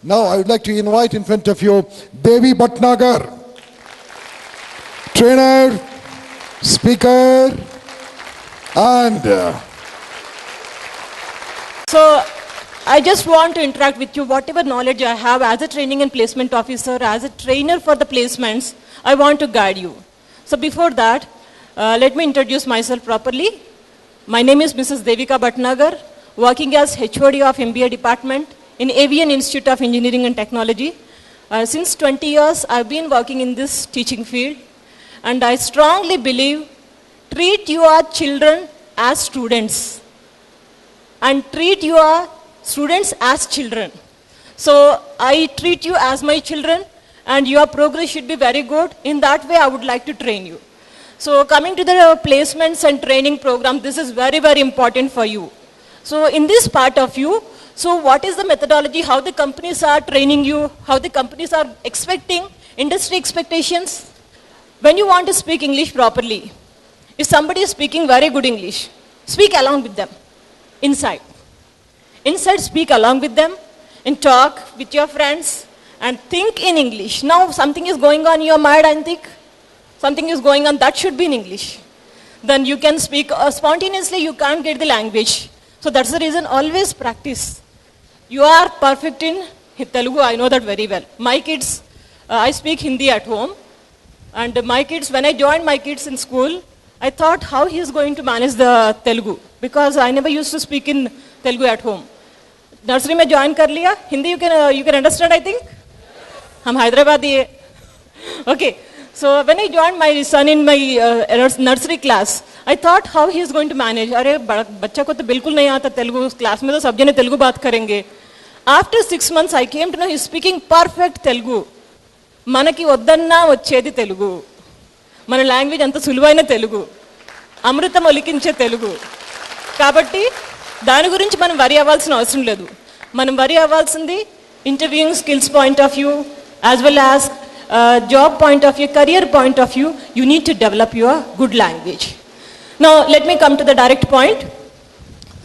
Now I would like to invite in front of you Devi Bhatnagar, trainer, speaker, and So I just want to interact with you. Whatever knowledge I have as a training and placement officer, as a trainer for the placements, I want to guide you. So before that, let me introduce myself properly. My name is Mrs. Devika Bhatnagar, working as HOD of MBA department in Avian Institute of Engineering and Technology. Since 20 years, I've been working in this teaching field, and I strongly believe treat your children as students and treat your students as children. So I treat you as my children, and your progress should be very good. In that way, I would like to train you. So coming to the placements and training program, this is very, very important for you. So in this part of you, so what is the methodology, how the companies are training you, how the companies are expecting, industry expectations. When you want to speak English properly, if somebody is speaking very good English, speak along with them, inside. Inside, speak along with them and talk with your friends and think in English. Now something is going on in your mind and think, something is going on, that should be in English. Then you can speak spontaneously, you can't get the language. So that's the reason, always practice. You are perfect in Telugu, I know that very well. My kids, I speak Hindi at home. And my kids, when I joined my kids in school, I thought how he is going to manage the Telugu. Because I never used to speak in Telugu at home. Nursery में join कर लिया, Hindi you can understand, I think? हम हैदराबादी है. Okay, so when I joined my son in my nursery class, I thought how he is going to manage. अरे बच्चा को तो बिल्कुल नहीं आता तेलुगु, क्लास में तो सब जने तेलुगु बात करेंगे. After 6 months, I came to know he is speaking perfect Telugu. మనకి వద్దన్నా వచ్చేది తెలుగు. మన లాంగ్వేజ్ అంత సులువైన తెలుగు, అమృతం ఒలికించే తెలుగు. కాబట్టి దాని గురించి మనం వరి అవ్వాల్సిన అవసరం లేదు. మనం వరి అవ్వాల్సింది interviewing skills point of view, as well as job point of view, career point of view, you need to develop your good language. Now let me come to the direct point.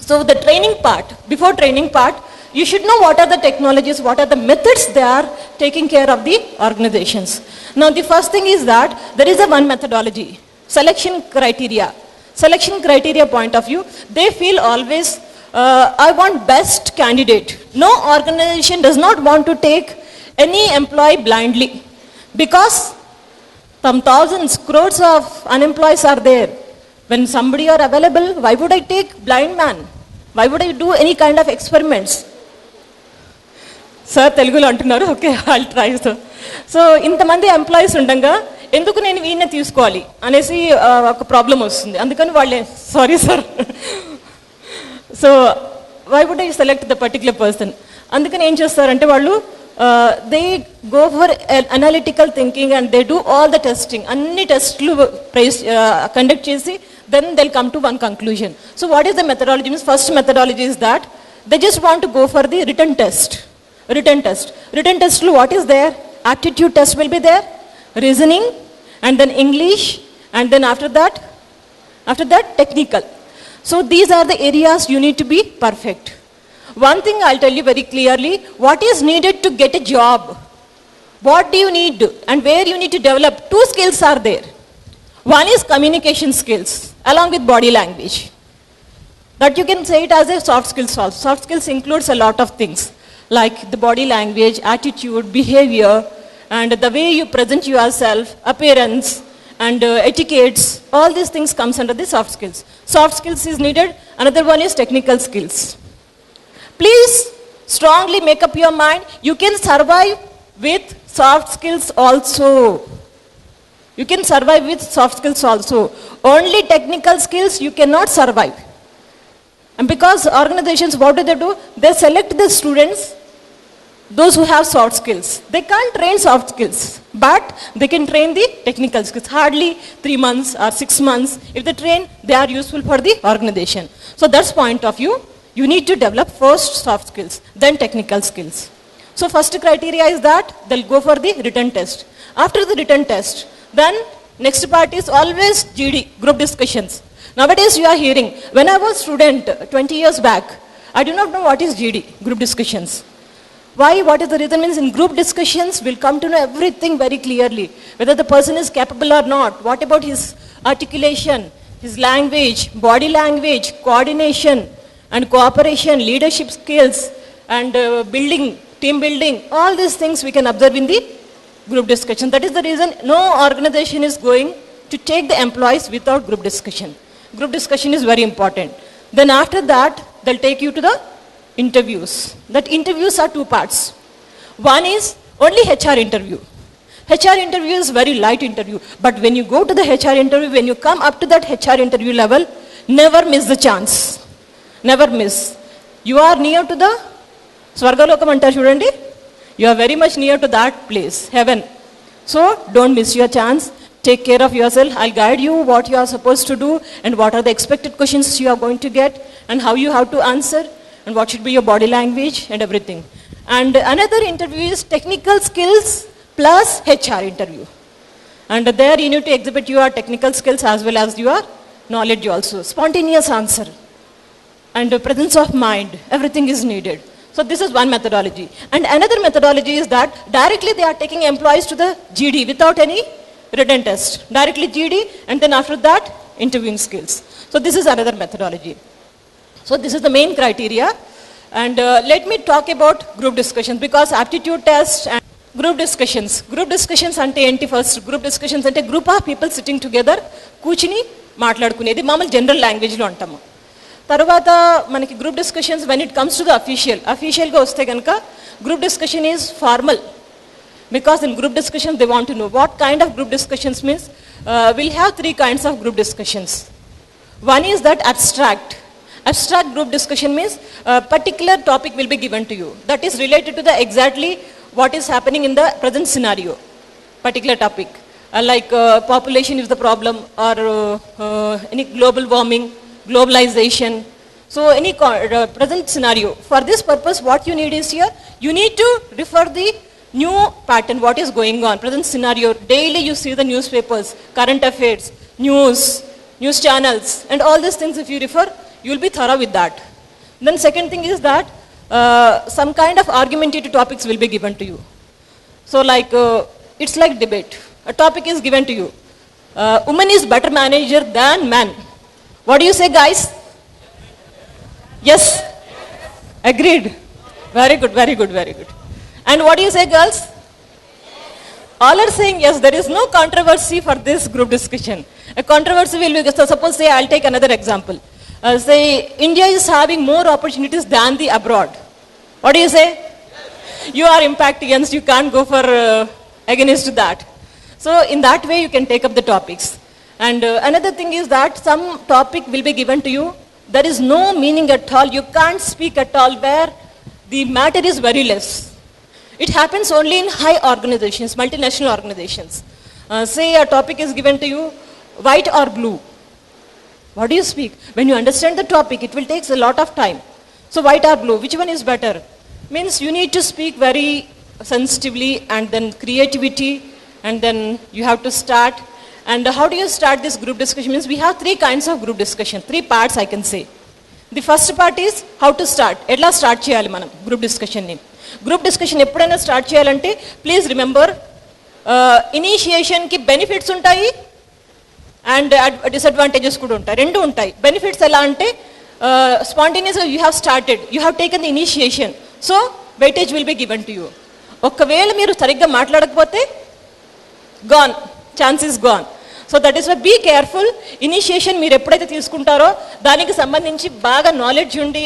So the training part, before training part, you should know what are the technologies, what are the methods they are taking care of the organizations. Now the first thing is that there is a one methodology, selection criteria. Selection criteria point of view, they feel always, I want best candidate. No organization does not want to take any employee blindly, because some thousands, crores of unemployed are there. When somebody are available, why would I take blind man? Why would I do any kind of experiments? Sir తెలుగులో అంటున్నారు, okay, I'll try sir. So ఇంతమంది employees ఉండగా ఎందుకు నేను వీళ్ళని తీసుకోవాలి అనేసి ఒక ప్రాబ్లం వస్తుంది. అందుకని వాళ్ళే sorry sir, so why would I select the particular person. అందుకని ఏం చేస్తారంటే వాళ్ళు they go for analytical thinking and they do all the testing. అన్ని టెస్ట్లు కండక్ట్ చేసి then they'll come to one conclusion. So what is the methodology? Means first methodology is that they just want to go for the written test. Written test what is there? Aptitude test will be there, reasoning, and then English, and then after that technical. So these are the areas you need to be perfect. One thing I'll tell you very clearly, what is needed to get a job, what do you need and where you need to develop, 2 skills are there. One is communication skills along with body language. That you can say it as a soft skills also. Soft skills includes a lot of things like the body language, attitude, behavior, and the way you present yourself, appearance, and etiquettes. All these things comes under the soft skills. Soft skills is needed. Another one is technical skills. Please strongly make up your mind. You can survive with soft skills also. You can survive with soft skills also. Only technical skills you cannot survive. And because organizations, what do? They select the students, those who have soft skills. They can't train soft skills, but they can train the technical skills. Hardly 3 months or 6 months. If they train, they are useful for the organization. So that's point of view. You need to develop first soft skills, then technical skills. So first criteria is that they'll go for the written test. After the written test, then next part is always GD, group discussions. Nowadays you are hearing, when I was student 20 years back, I do not know what is GD, group discussions. Why? What is the reason? Means in group discussions, we'll come to know everything very clearly. Whether the person is capable or not. What about his articulation, his language, body language, coordination and cooperation, leadership skills and building, team building. All these things we can observe in the group discussion. That is the reason no organization is going to take the employees without group discussion. Group discussion is very important. Then after that, they'll take you to the interviews. That interviews are two parts. One is only HR interview. HR interview is very light interview. But when you go to the HR interview, when you come up to that HR interview level, never miss the chance. Never miss. You are near to the Swargalokam antaru chudandi. You are very much near to that place, heaven. So don't miss your chance. Take care of yourself. I'll guide you what you are supposed to do and what are the expected questions you are going to get and how you have to answer and what should be your body language and everything. And another interview is technical skills plus HR interview. And there you need to exhibit your technical skills as well as your knowledge also. Spontaneous answer and presence of mind, everything is needed. So this is one methodology. And another methodology is that directly they are taking employees to the GD without any written test. Directly GD and then after that interviewing skills. So this is another methodology. So this is the main criteria. And let me talk about group discussions because aptitude test and group discussions. Group discussions ante enti first. Group discussions ante group of people sitting together కూర్చుని మాట్లాడుకునేది మామూలు general లాంగ్వేజ్లో అంటాము. తర్వాత మనకి group discussions when it comes to the అఫీషియల్గా వస్తే కనుక group discussion is formal because in group discussion they want to know what kind of group discussions means will have 3 kinds of group discussions. One is that abstract group discussion means a particular topic will be given to you that is related to the exactly what is happening in the present scenario, particular topic like population is the problem or any global warming, globalization. So any present scenario. For this purpose what you need is here, you need to refer the new pattern, what is going on, present scenario. Daily you see the newspapers, current affairs, news channels and all these things if you refer, you will be thorough with that. Then second thing is that some kind of argumentative topics will be given to you. So like it's like debate. A topic is given to you. Woman is better manager than man. What do you say guys? Yes? Agreed. Very good, very good, very good. And what do you say girls? All are saying yes. There is no controversy for this group discussion. A controversy will be, so suppose say I'll take another example. Say India is having more opportunities than the abroad. What do you say? You are impact against, you can't go for against that. So in that way you can take up the topics. And another thing is that some topic will be given to you. There is no meaning at all. You can't speak at all where the matter is very less. It happens only in high organizations, multinational organizations. Say a topic is given to you, white or blue. What do you speak? When you understand the topic, it will take a lot of time. So white or blue, which one is better? Means you need to speak very sensitively and then creativity and then you have to start. And how do you start this group discussion? Means we have 3 kinds of group discussion, 3 parts I can say. The first part is how to start. Etla start cheyali manam group discussion ni. Group discussion eppudaina start cheyalante please remember initiation ki benefits untayi and disadvantages kuda untayi, rendu untayi. Benefits ela ante spontaneous you have started, you have taken the initiation, so weightage will be given to you. ఒకవేళ మీరు సరిగ్గా మాట్లాడకపోతే gone, chance is gone. So that is why be careful. Initiation మీరు ఎప్పుడైతే తీసుకుంటారో దానికి సంబంధించి బాగా నాలెడ్జ్ ఉండి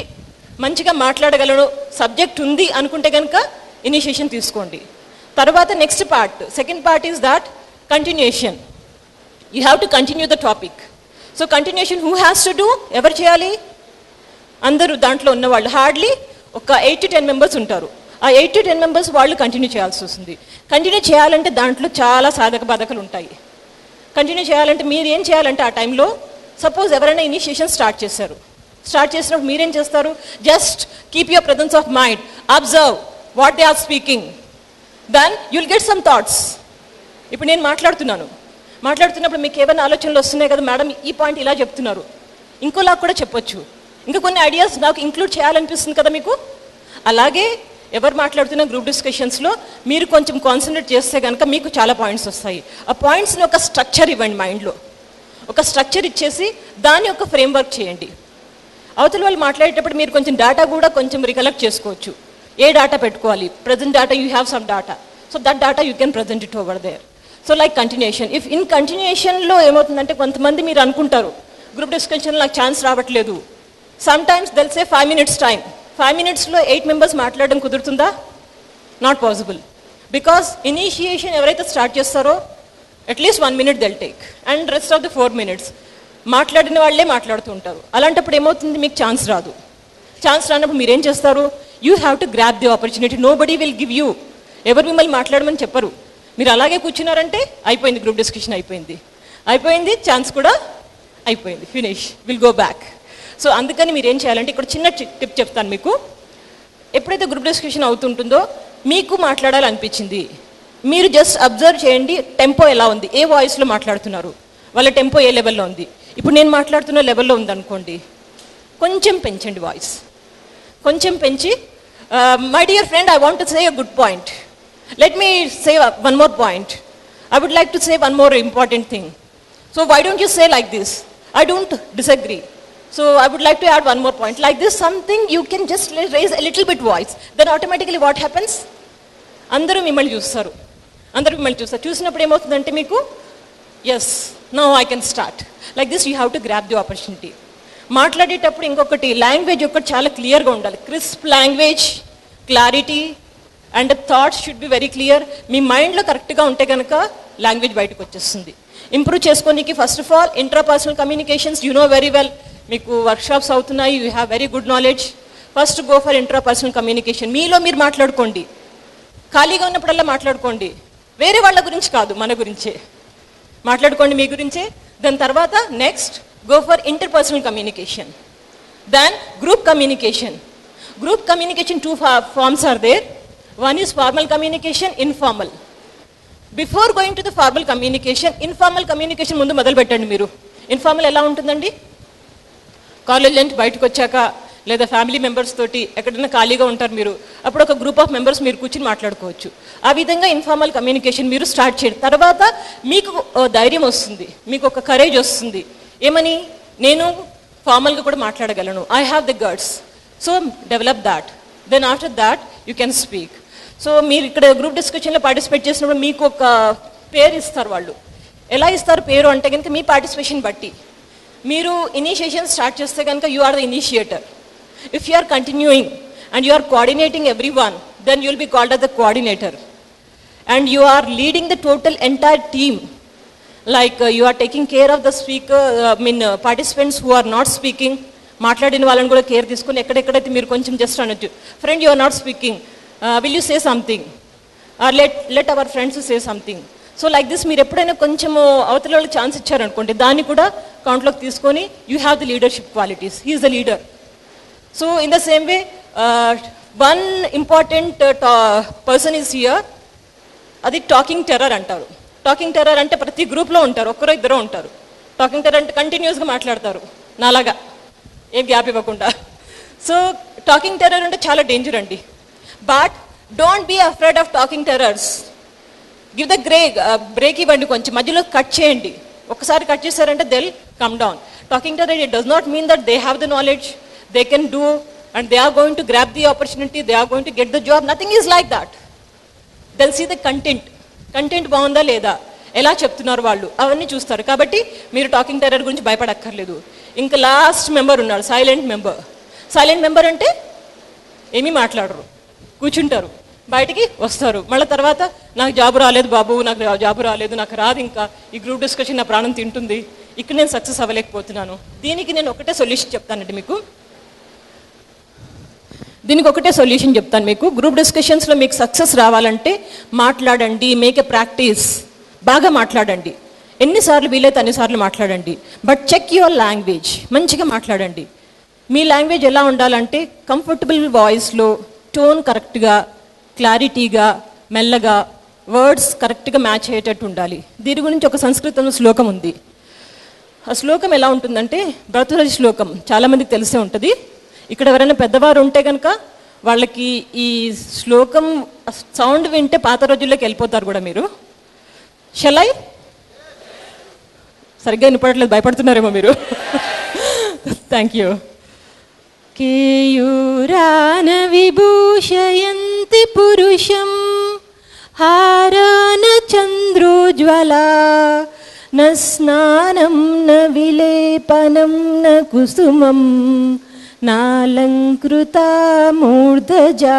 మంచిగా మాట్లాడగలడు సబ్జెక్ట్ ఉంది అనుకుంటే కనుక ఇనిషియేషన్ తీసుకోండి. తర్వాత next part, second part is that continuation. You have to continue the topic. So continuation who has to do, ఎవరు చేయాలి? అందరూ దాంట్లో ఉన్నవాళ్ళు. హార్డ్లీ ఒక 8 to 10 మెంబర్స్ ఉంటారు. ఆ 8 to 10 మెంబర్స్ వాళ్ళు కంటిన్యూ చేయాల్సి వస్తుంది. కంటిన్యూ చేయాలంటే దాంట్లో చాలా సాధక బాధకాలు ఉంటాయి. కంటిన్యూ చేయాలంటే మీరు ఏం చేయాలంటే ఆ టైంలో సపోజ్ ఎవరైనా ఇనిషియేషన్ స్టార్ట్ చేసినప్పుడు మీరేం చేస్తారు? Just keep your presence of mind, observe what they are speaking, then you'll get some thoughts. ఇప్పుడు నేను మాట్లాడుతున్నప్పుడు మీకు ఏమైనా ఆలోచనలు వస్తున్నాయి కదా, మేడం ఈ పాయింట్ ఇలా చెప్తున్నారు, ఇంకోలా కూడా చెప్పొచ్చు, ఇంకా కొన్ని ఐడియాస్ నాకు ఇంక్లూడ్ చేయాలనిపిస్తుంది కదా మీకు. అలాగే ఎవరు మాట్లాడుతున్న గ్రూప్ డిస్కషన్స్లో మీరు కొంచెం కాన్సన్ట్రేట్ చేస్తే కనుక మీకు చాలా పాయింట్స్ వస్తాయి. ఆ పాయింట్స్ని ఒక స్ట్రక్చర్ ఇవ్వండి, మైండ్లో ఒక స్ట్రక్చర్ ఇచ్చేసి దాన్ని ఒక ఫ్రేమ్వర్క్ చేయండి. అవతల వాళ్ళు మాట్లాడేటప్పుడు మీరు కొంచెం డేటా కూడా కొంచెం రికలెక్ట్ చేసుకోవచ్చు. ఏ డేటా పెట్టుకోవాలి, present data, you have some data, so that data you can present it over there. So like continuation, if in కంటిన్యూషన్లో ఏమవుతుందంటే కొంతమంది మీరు అనుకుంటారు గ్రూప్ డిస్కషన్లో నాకు ఛాన్స్ రావట్లేదు. Some times they'll say 5 minutes time, 5 minutesలో 8 members మాట్లాడడం కుదురుతుందా? Not possible. బికాస్ ఇనిషియేషన్ ఎవరైతే స్టార్ట్ చేస్తారో at least 1 minute they'll take and rest of the 4 minutes మాట్లాడిన వాళ్ళే మాట్లాడుతూ ఉంటారు. అలాంటప్పుడు ఏమవుతుంది, మీకు ఛాన్స్ రాదు. ఛాన్స్ రానప్పుడు మీరేం చేస్తారు? You have to grab the opportunity. Nobody will give you, ఎవరు మిమ్మల్ని మాట్లాడమని చెప్పరు. మీరు అలాగే కూర్చున్నారంటే అయిపోయింది, గ్రూప్ డిస్కషన్ అయిపోయింది, ఛాన్స్ కూడా అయిపోయింది, finish, will go back. So అందుకని మీరు ఏం చేయాలంటే ఇక్కడ చిన్న టిప్ చెప్తాను మీకు. ఎప్పుడైతే గ్రూప్ డిస్కషన్ అవుతుంటుందో మీకు మాట్లాడాలనిపించింది, మీరు జస్ట్ అబ్జర్వ్ చేయండి టెంపో ఎలా ఉంది, ఏ వాయిస్లో మాట్లాడుతున్నారు, వాళ్ళ టెంపో ఏ లెవెల్లో ఉంది. ఇప్పుడు నేను మాట్లాడుతున్న లెవెల్లో ఉందనుకోండి, కొంచెం పెంచండి వాయిస్, కొంచెం పెంచి my dear friend, I want to say a good point, let me say one more point, I would like to say one more important thing. So why don't you say like this, I don't disagree, so I would like to add one more point. Like this, something you can just raise a little bit voice. Then automatically what happens? అందరూ మిమ్మల్ని చూస్తారు, చూసినప్పుడు ఏమవుతుందంటే మీకు yes, now I can start. Like this you have to grab the opportunity. మాట్లాడేటప్పుడు ఇంకొకటి, language ఒకటి చాలా క్లియర్గా ఉండాలి. Crisp language, clarity and thoughts should be very clear. మీ మైండ్లో కరెక్ట్గా ఉంటే కనుక లాంగ్వేజ్ బయటకు వచ్చేస్తుంది. ఇంప్రూవ్ చేసుకోనికి first of all intrapersonal communications, you know very well, మీకు వర్క్షాప్స్ అవుతున్నాయి, you have very good knowledge. First go for intrapersonal communication. మీలో మీరు మాట్లాడుకోండి, ఖాళీగా ఉన్నప్పుడల్లా మాట్లాడుకోండి. వేరే వాళ్ళ గురించి కాదు, మన గురించే మాట్లాడుకోండి, మీ గురించే. దాని తర్వాత next go for interpersonal communication, then group communication. Group communication 2 forms are there. One is formal communication, informal. Before going to the formal communication, informal communication ముందు మొదలు పెట్టండి. మీరు ఇన్ఫార్మల్ ఎలా ఉంటుందండి? కాలేజ్ నుంచి బయటకు వచ్చాక లేదా ఫ్యామిలీ మెంబర్స్ తోటి ఎక్కడైనా ఖాళీగా ఉంటారు మీరు, అప్పుడు ఒక గ్రూప్ ఆఫ్ మెంబర్స్ మీరు కూర్చుని మాట్లాడుకోవచ్చు. ఆ విధంగా ఇన్ఫార్మల్ కమ్యూనికేషన్ మీరు స్టార్ట్ చేయండి. తర్వాత మీకు ధైర్యం వస్తుంది, మీకు ఒక కరేజ్ వస్తుంది. ఏమని? నేను ఫార్మల్గా కూడా మాట్లాడగలను, I have the guts. So develop that, then after that you can speak. So మీరు ఇక్కడ గ్రూప్ డిస్కషన్లో పార్టిసిపేట్ చేసినప్పుడు మీకు ఒక పేరు ఇస్తారు వాళ్ళు. ఎలా ఇస్తారు పేరు అంటే కనుక మీ పార్టిసిపేషన్ బట్టి. మీరు ఇనిషియేషన్ స్టార్ట్ చేస్తే కనుక you are the initiator. If you are continuing and you are coordinating every one, then you will be called as the coordinator. And you are leading the total entire team. Like you are taking care of the speaker, participants who are not speaking. మాట్లాడిన వాళ్ళని కూడా care తీసుకొని ఎక్కడెక్కడైతే మీరు కొంచెం just అనొచ్చు, friend you are not speaking, will you say something, or let our friends say something. So like this మీరు ఎప్పుడైనా కొంచెము అవతల వాళ్ళకి ఛాన్స్ ఇచ్చారనుకోండి, దాన్ని కూడా కౌంట్లోకి తీసుకొని you have the leadership qualities, he is the leader. So in the same way one important person is here, అది టాకింగ్ టెర్రర్ అంటారు. టాకింగ్ టెర్రర్ అంటే ప్రతి గ్రూప్లో ఉంటారు, ఒక్కరో ఇద్దరు ఉంటారు. టాకింగ్ టెర్రర్ అంటే కంటిన్యూస్గా మాట్లాడతారు, నాలాగా ఏం గ్యాప్ ఇవ్వకుండా. సో టాకింగ్ టెర్రర్ అంటే చాలా డేంజర్ అండి. But don't be afraid of talking terrors. Give the break ఇవ్వండి, కొంచెం మధ్యలో కట్ చేయండి. ఒకసారి కట్ చేశారంటే they'll come down. Talking terror, it does not mean that they have the knowledge, they can do and they are going to grab the opportunity, they are going to get the job. Nothing is like that. They'll see the content బాగుందా లేదా, ఎలా చెప్తున్నారు వాళ్ళు, అవన్నీ చూస్తారు. కాబట్టి మీరు talking terror గురించి భయపడక్కర్లేదు. ఇంకా లాస్ట్ మెంబర్ ఉన్నాడు, సైలెంట్ మెంబర్. సైలెంట్ మెంబర్ అంటే ఏమీ మాట్లాడరు, కూర్చుంటారు, బయటికి వస్తారు. మళ్ళీ తర్వాత నాకు జాబు రాలేదు బాబు, నాకు జాబు రాలేదు, నాకు రాదు, ఇంకా ఈ గ్రూప్ డిస్కషన్ నా ప్రాణం తింటుంది, ఇక్కడ నేను సక్సెస్ అవ్వలేకపోతున్నాను. దీనికి నేను ఒకటే సొల్యూషన్ చెప్తానండి మీకు. గ్రూప్ డిస్కషన్స్లో మీకు సక్సెస్ రావాలంటే మాట్లాడండి, మేక్ ఎ ప్రాక్టీస్. బాగా మాట్లాడండి, ఎన్నిసార్లు వీలైతే అన్నిసార్లు మాట్లాడండి. బట్ చెక్ యువర్ లాంగ్వేజ్, మంచిగా మాట్లాడండి. మీ లాంగ్వేజ్ ఎలా ఉండాలంటే కంఫర్టబుల్ వాయిస్లో, టోన్ కరెక్ట్గా, క్లారిటీగా, మెల్లగా, వర్డ్స్ కరెక్ట్గా మ్యాచ్ అయ్యేటట్టు ఉండాలి. దీని గురించి ఒక సంస్కృతంలో శ్లోకం ఉంది. ఆ శ్లోకం ఎలా ఉంటుందంటే భరతుహరి శ్లోకం, చాలామందికి తెలిసే ఉంటుంది. ఇక్కడ ఎవరైనా పెద్దవారు ఉంటే కనుక వాళ్ళకి ఈ శ్లోకం సౌండ్ వింటే పాత రోజుల్లోకి వెళ్ళిపోతారు కూడా మీరు. షలై సరిగ్గా వినపడట్లేదు, భయపడుతున్నారేమో మీరు. Thank you. కేయూరాన విభూషయంతి పురుషం హారాన చంద్రోజ్వలా న స్నానం న విలేపనం న కుసుమం నాలంకృతా మూర్ధజా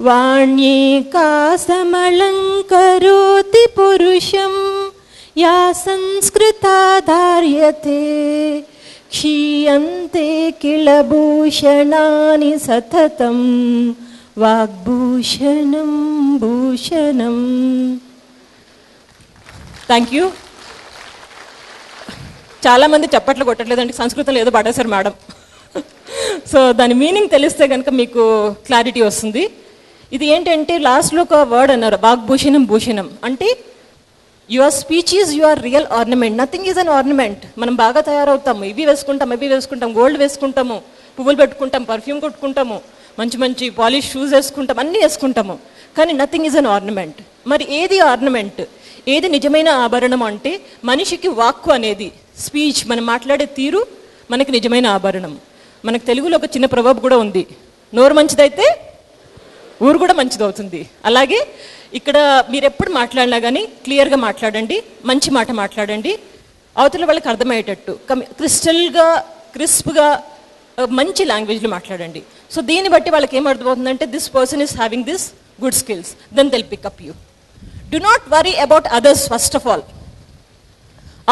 వాణ్యేకాసమలంకరోతి పురుషం యా సంస్కృతా ధార్యతే క్షీయంతే కిల భూషణాని సతతం వాగ్భూషణం భూషణం. Thank you. చాలామంది చప్పట్లు కొట్టట్లేదంటే సంస్కృతంలో ఏదో పడేశారు మేడం. సో దాని మీనింగ్ తెలిస్తే కనుక మీకు క్లారిటీ వస్తుంది. ఇది ఏంటంటే లాస్ట్లో ఒక వర్డ్ అన్నారు, వాగ్భూషణం భూషణం. అంటే your speech is your real ornament, nothing is an ornament. మనం బాగా తయారవుతాము, ఇవి వేసుకుంటాం, గోల్డ్ వేసుకుంటాము, పువ్వులు పెట్టుకుంటాం, పర్ఫ్యూమ్ కొట్టుకుంటాము, మంచి మంచి పాలిష్ షూస్ వేసుకుంటాం, అన్నీ వేసుకుంటాము, కానీ నథింగ్ ఈజ్ అన్ ఆర్నమెంట్. మరి ఏది ఆర్నమెంట్, ఏది నిజమైన ఆభరణం అంటే మనిషికి వాక్కు అనేది, స్పీచ్, మనం మాట్లాడే తీరు మనకి నిజమైన ఆభరణం. మనకు తెలుగులో ఒక చిన్న ప్రవర్బ్ కూడా ఉంది, నోరు మంచిదైతే ఊరు కూడా మంచిదవుతుంది. అలాగే ఇక్కడ మీరు ఎప్పుడు మాట్లాడినా కానీ క్లియర్గా మాట్లాడండి, మంచి మాట మాట్లాడండి, అవతల వాళ్ళకి అర్థమయ్యేటట్టు క్రిస్టల్గా క్రిస్ప్గా మంచి లాంగ్వేజ్లో మాట్లాడండి. సో దీన్ని బట్టి వాళ్ళకి ఏం అర్థమవుతుందంటే this person is having this good skills, then they'll pick up you. Do not worry about others. First of all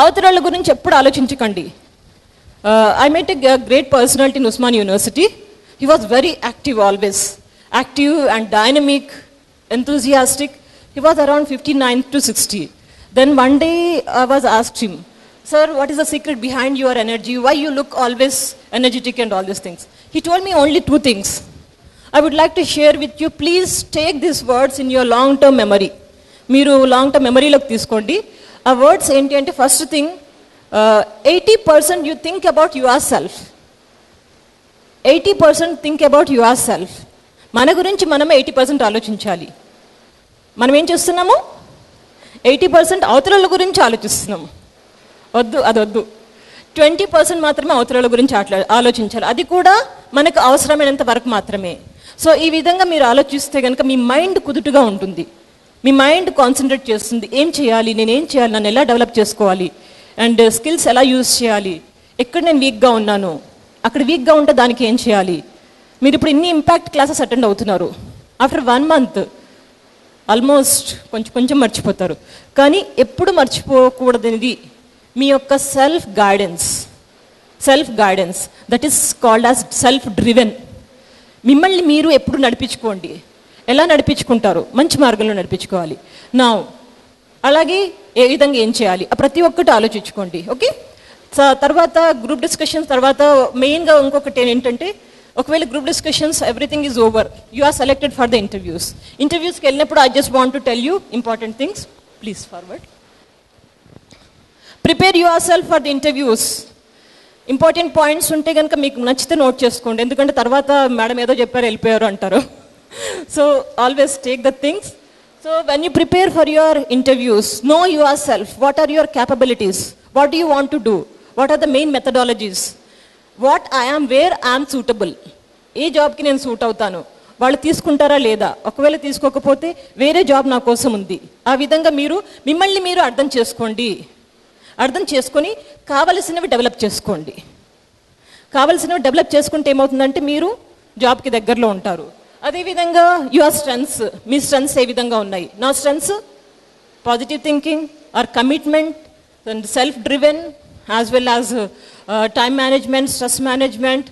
అవతల వాళ్ళ గురించి ఎప్పుడు ఆలోచించకండి. I met a great personality in Usman University. He was very active always. Active and dynamic, enthusiastic. He was around 59 to 60. Then one day I was asked him, "Sir, what is the secret behind your energy? Why you look always energetic and all these things?" He told me only two things. I would like to share with you. Please take these words in your long-term memory. Meeru long-term memory loki teeskondi. Aa words enti ante first thing, 80% you think about yourself. 80% think about yourself. మన గురించి మనమే 80% ఆలోచించాలి. మనం ఏం చేస్తున్నాము, 80% అవతల గురించి ఆలోచిస్తున్నాము. వద్దు, అది వద్దు. 20% మాత్రమే అవతల గురించి ఆలోచించాలి, అది కూడా మనకు అవసరమైనంత వరకు మాత్రమే. సో ఈ విధంగా మీరు ఆలోచిస్తే కనుక మీ మైండ్ కుదుటుగా ఉంటుంది, మీ మైండ్ కాన్సన్ట్రేట్ చేస్తుంది. ఏం చేయాలి, నేనేం చేయాలి, నన్ను ఎలా డెవలప్ చేసుకోవాలి, అండ్ స్కిల్స్ ఎలా యూజ్ చేయాలి, ఎక్కడ నేను వీక్గా ఉన్నాను, అక్కడ వీక్గా ఉంటే దానికి ఏం చేయాలి. మీరు ఇప్పుడు ఇన్ని ఇంపాక్ట్ క్లాసెస్ అటెండ్ అవుతున్నారు, ఆఫ్టర్ 1 month ఆల్మోస్ట్ కొంచెం మర్చిపోతారు. కానీ ఎప్పుడు మర్చిపోకూడదనేది మీ యొక్క self guidance, that is called as self driven. మిమ్మల్ని మీరు ఎప్పుడు నడిపించుకోండి. ఎలా నడిపించుకుంటారు, మంచి మార్గంలో నడిపించుకోవాలి. నా అలాగే ఏ విధంగా ఏం చేయాలి, ప్రతి ఒక్కటి ఆలోచించుకోండి. ఓకే, తర్వాత గ్రూప్ డిస్కషన్స్ తర్వాత మెయిన్గా ఇంకొకటి ఏంటంటే, ఒకవేళ group discussions everything is over, you are selected for the ఇంటర్వ్యూస్కి వెళ్ళినప్పుడు I just want to tell you important things. Please forward. Prepare yourself for the interviews. Important points ఉంటే కనుక మీకు నచ్చితే నోట్ చేసుకోండి, ఎందుకంటే తర్వాత మేడం ఏదో చెప్పారు వెళ్ళిపోయారు అంటారు. So always take the things. So when you prepare for your interviews, know yourself. What are your capabilities? What do you want to do? What are the main methodologies? What I am, where I am suitable. ఏ జాబ్కి నేను suit అవుతాను, వాళ్ళు తీసుకుంటారా లేదా, ఒకవేళ తీసుకోకపోతే వేరే job నా కోసం ఉంది. ఆ విధంగా మీరు మిమ్మల్ని మీరు అర్థం చేసుకొని కావలసినవి డెవలప్ చేసుకోండి. కావలసినవి డెవలప్ చేసుకుంటే ఏమవుతుందంటే మీరు జాబ్కి దగ్గరలో ఉంటారు. అదేవిధంగా యువర్ స్ట్రెంగ్స్, మీ స్ట్రెంగ్స్ ఏ విధంగా ఉన్నాయి. నా strengths positive thinking or commitment and self driven as well as time management, stress management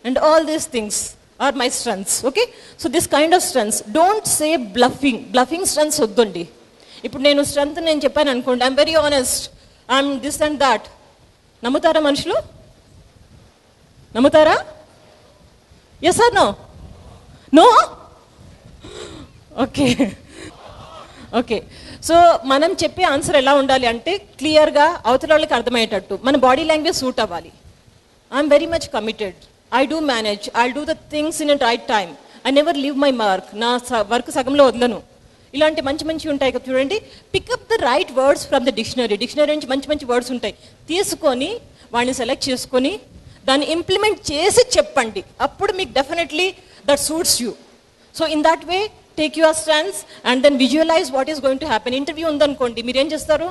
and all these things are my strengths. Okay, so this kind of strengths. Don't say bluffing strengths వద్దండి. ఇప్పుడు నేను strength నేను చెప్పాను అనుకోండి, I'm very honest, I'm this and that. నమ్ముతారా మనుషులు? నమ్ముతారా? Yes or no? No? Okay. So మనం చెప్పే ఆన్సర్ ఎలా ఉండాలి అంటే క్లియర్గా అవతల వాళ్ళకి అర్థమయ్యేటట్టు, మన బాడీ లాంగ్వేజ్ సూట్ అవ్వాలి. I'm very much committed, I do manage, I do the things in right time. I never leave my mark, నా వర్క్ సగంలో వదలను. ఇలాంటి మంచి మంచి ఉంటాయి కదా చూడండి. Pick up the right words from the dictionary నుంచి మంచి మంచి వర్డ్స్ ఉంటాయి, తీసుకొని వాడిని సెలెక్ట్ చేసుకొని దాన్ని ఇంప్లిమెంట్ చేసి చెప్పండి. అప్పుడు మీకు definitely that suits you. So in that way take your stands and then visualise what is going to happen. Interview ఉందనుకోండి, మీరు ఏం చేస్తారు?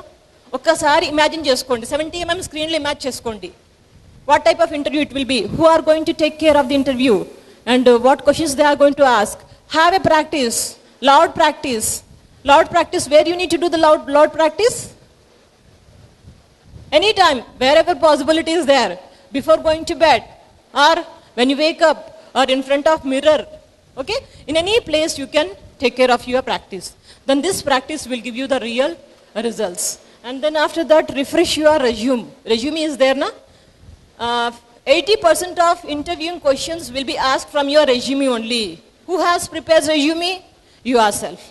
ఒక్కసారి ఇమాజిన్ చేసుకోండి, 70 mm స్క్రీన్లో ఇమాజిన్ చేసుకోండి. What type of interview it will be, who are going to take care of the interview and what questions they are going to ask. Have a practice, loud practice. Loud practice, where you need to do the loud practice? Anytime, wherever possible it is there. Before going to bed, or when you wake up, or in front of mirror. Okay? In any place you can take care of your practice. Then this practice will give you the real results. And then after that, refresh your resume. Resume is there, na? 80% of interviewing questions will be asked from your resume only. Who has prepared resume? You yourself.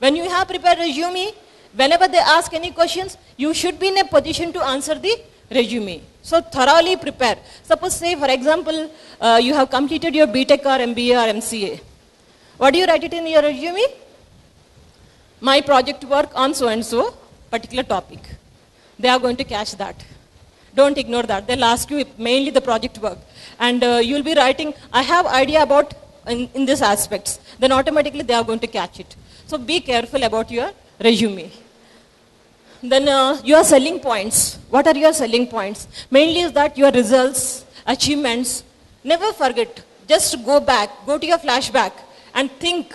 When you have prepared resume, whenever they ask any questions, you should be in a position to answer the resume. So thoroughly prepare. Suppose say for example, you have completed your BTech or MBA or MCA. What do you write it in your resume? My project work on so and so particular topic. They are going to catch that. Don't ignore that. They'll ask you mainly the project work. And you'll be writing, I have idea about in these aspects, then automatically they are going to catch it. So be careful about your resume. Then your selling points. What are your selling points? Mainly is that your results, achievements. Never forget. Just go back, go to your flashback and think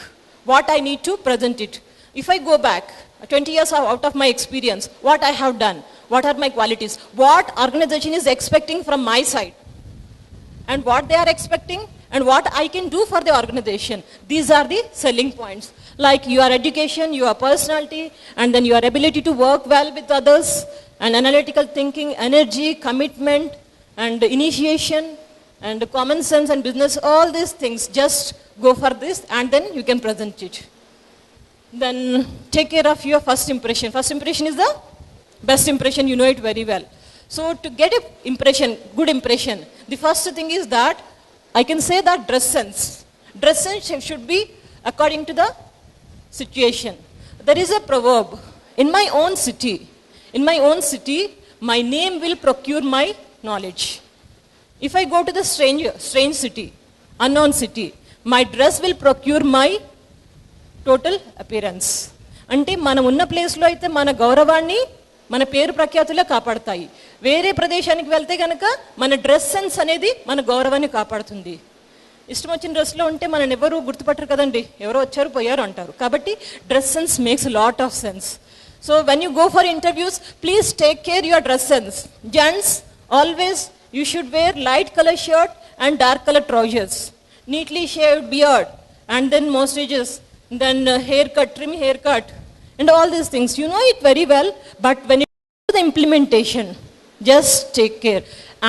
what I need to present it. If I go back 20 years out of my experience, what I have done, what are my qualities, what organization is expecting from my side, and what they are expecting, and what I can do for the organization. These are the selling points. Like your education, your personality, and then your ability to work well with others, and analytical thinking, energy, commitment, and initiation, and common sense and business, all these things. Just go for this and then you can present it. Then take care of your first impression. First impression is the best impression, you know it very well. So to get a impression, good impression, the first thing is that I can say that dress sense. Dress sense should be according to the situation. There is a proverb, in my own city, my name will procure my knowledge. If I go to the strange city, unknown city, my dress will procure my total appearance. అంటే మనం ఉన్న ప్లేస్లో అయితే మన గౌరవాన్ని, మన పేరు ప్రఖ్యాతులే కాపాడుతాయి. వేరే ప్రదేశానికి వెళ్తే కనుక మన డ్రెస్ సెన్స్ అనేది మన గౌరవాన్ని కాపాడుతుంది. ఇష్టం వచ్చిన డ్రెస్లో ఉంటే మనం ఎవరు గుర్తుపట్టరు కదండి, ఎవరో వచ్చారు పోయారు అంటారు. కాబట్టి dress sense makes lot of sense. So when you go for interviews, please take care your dress sense. Gents, always you should wear light colour shirt and dark colour trousers, neatly shaved beard, and then moustaches, then haircut, trim haircut, and all these things. You know it very well, but when you do the implementation, just take care.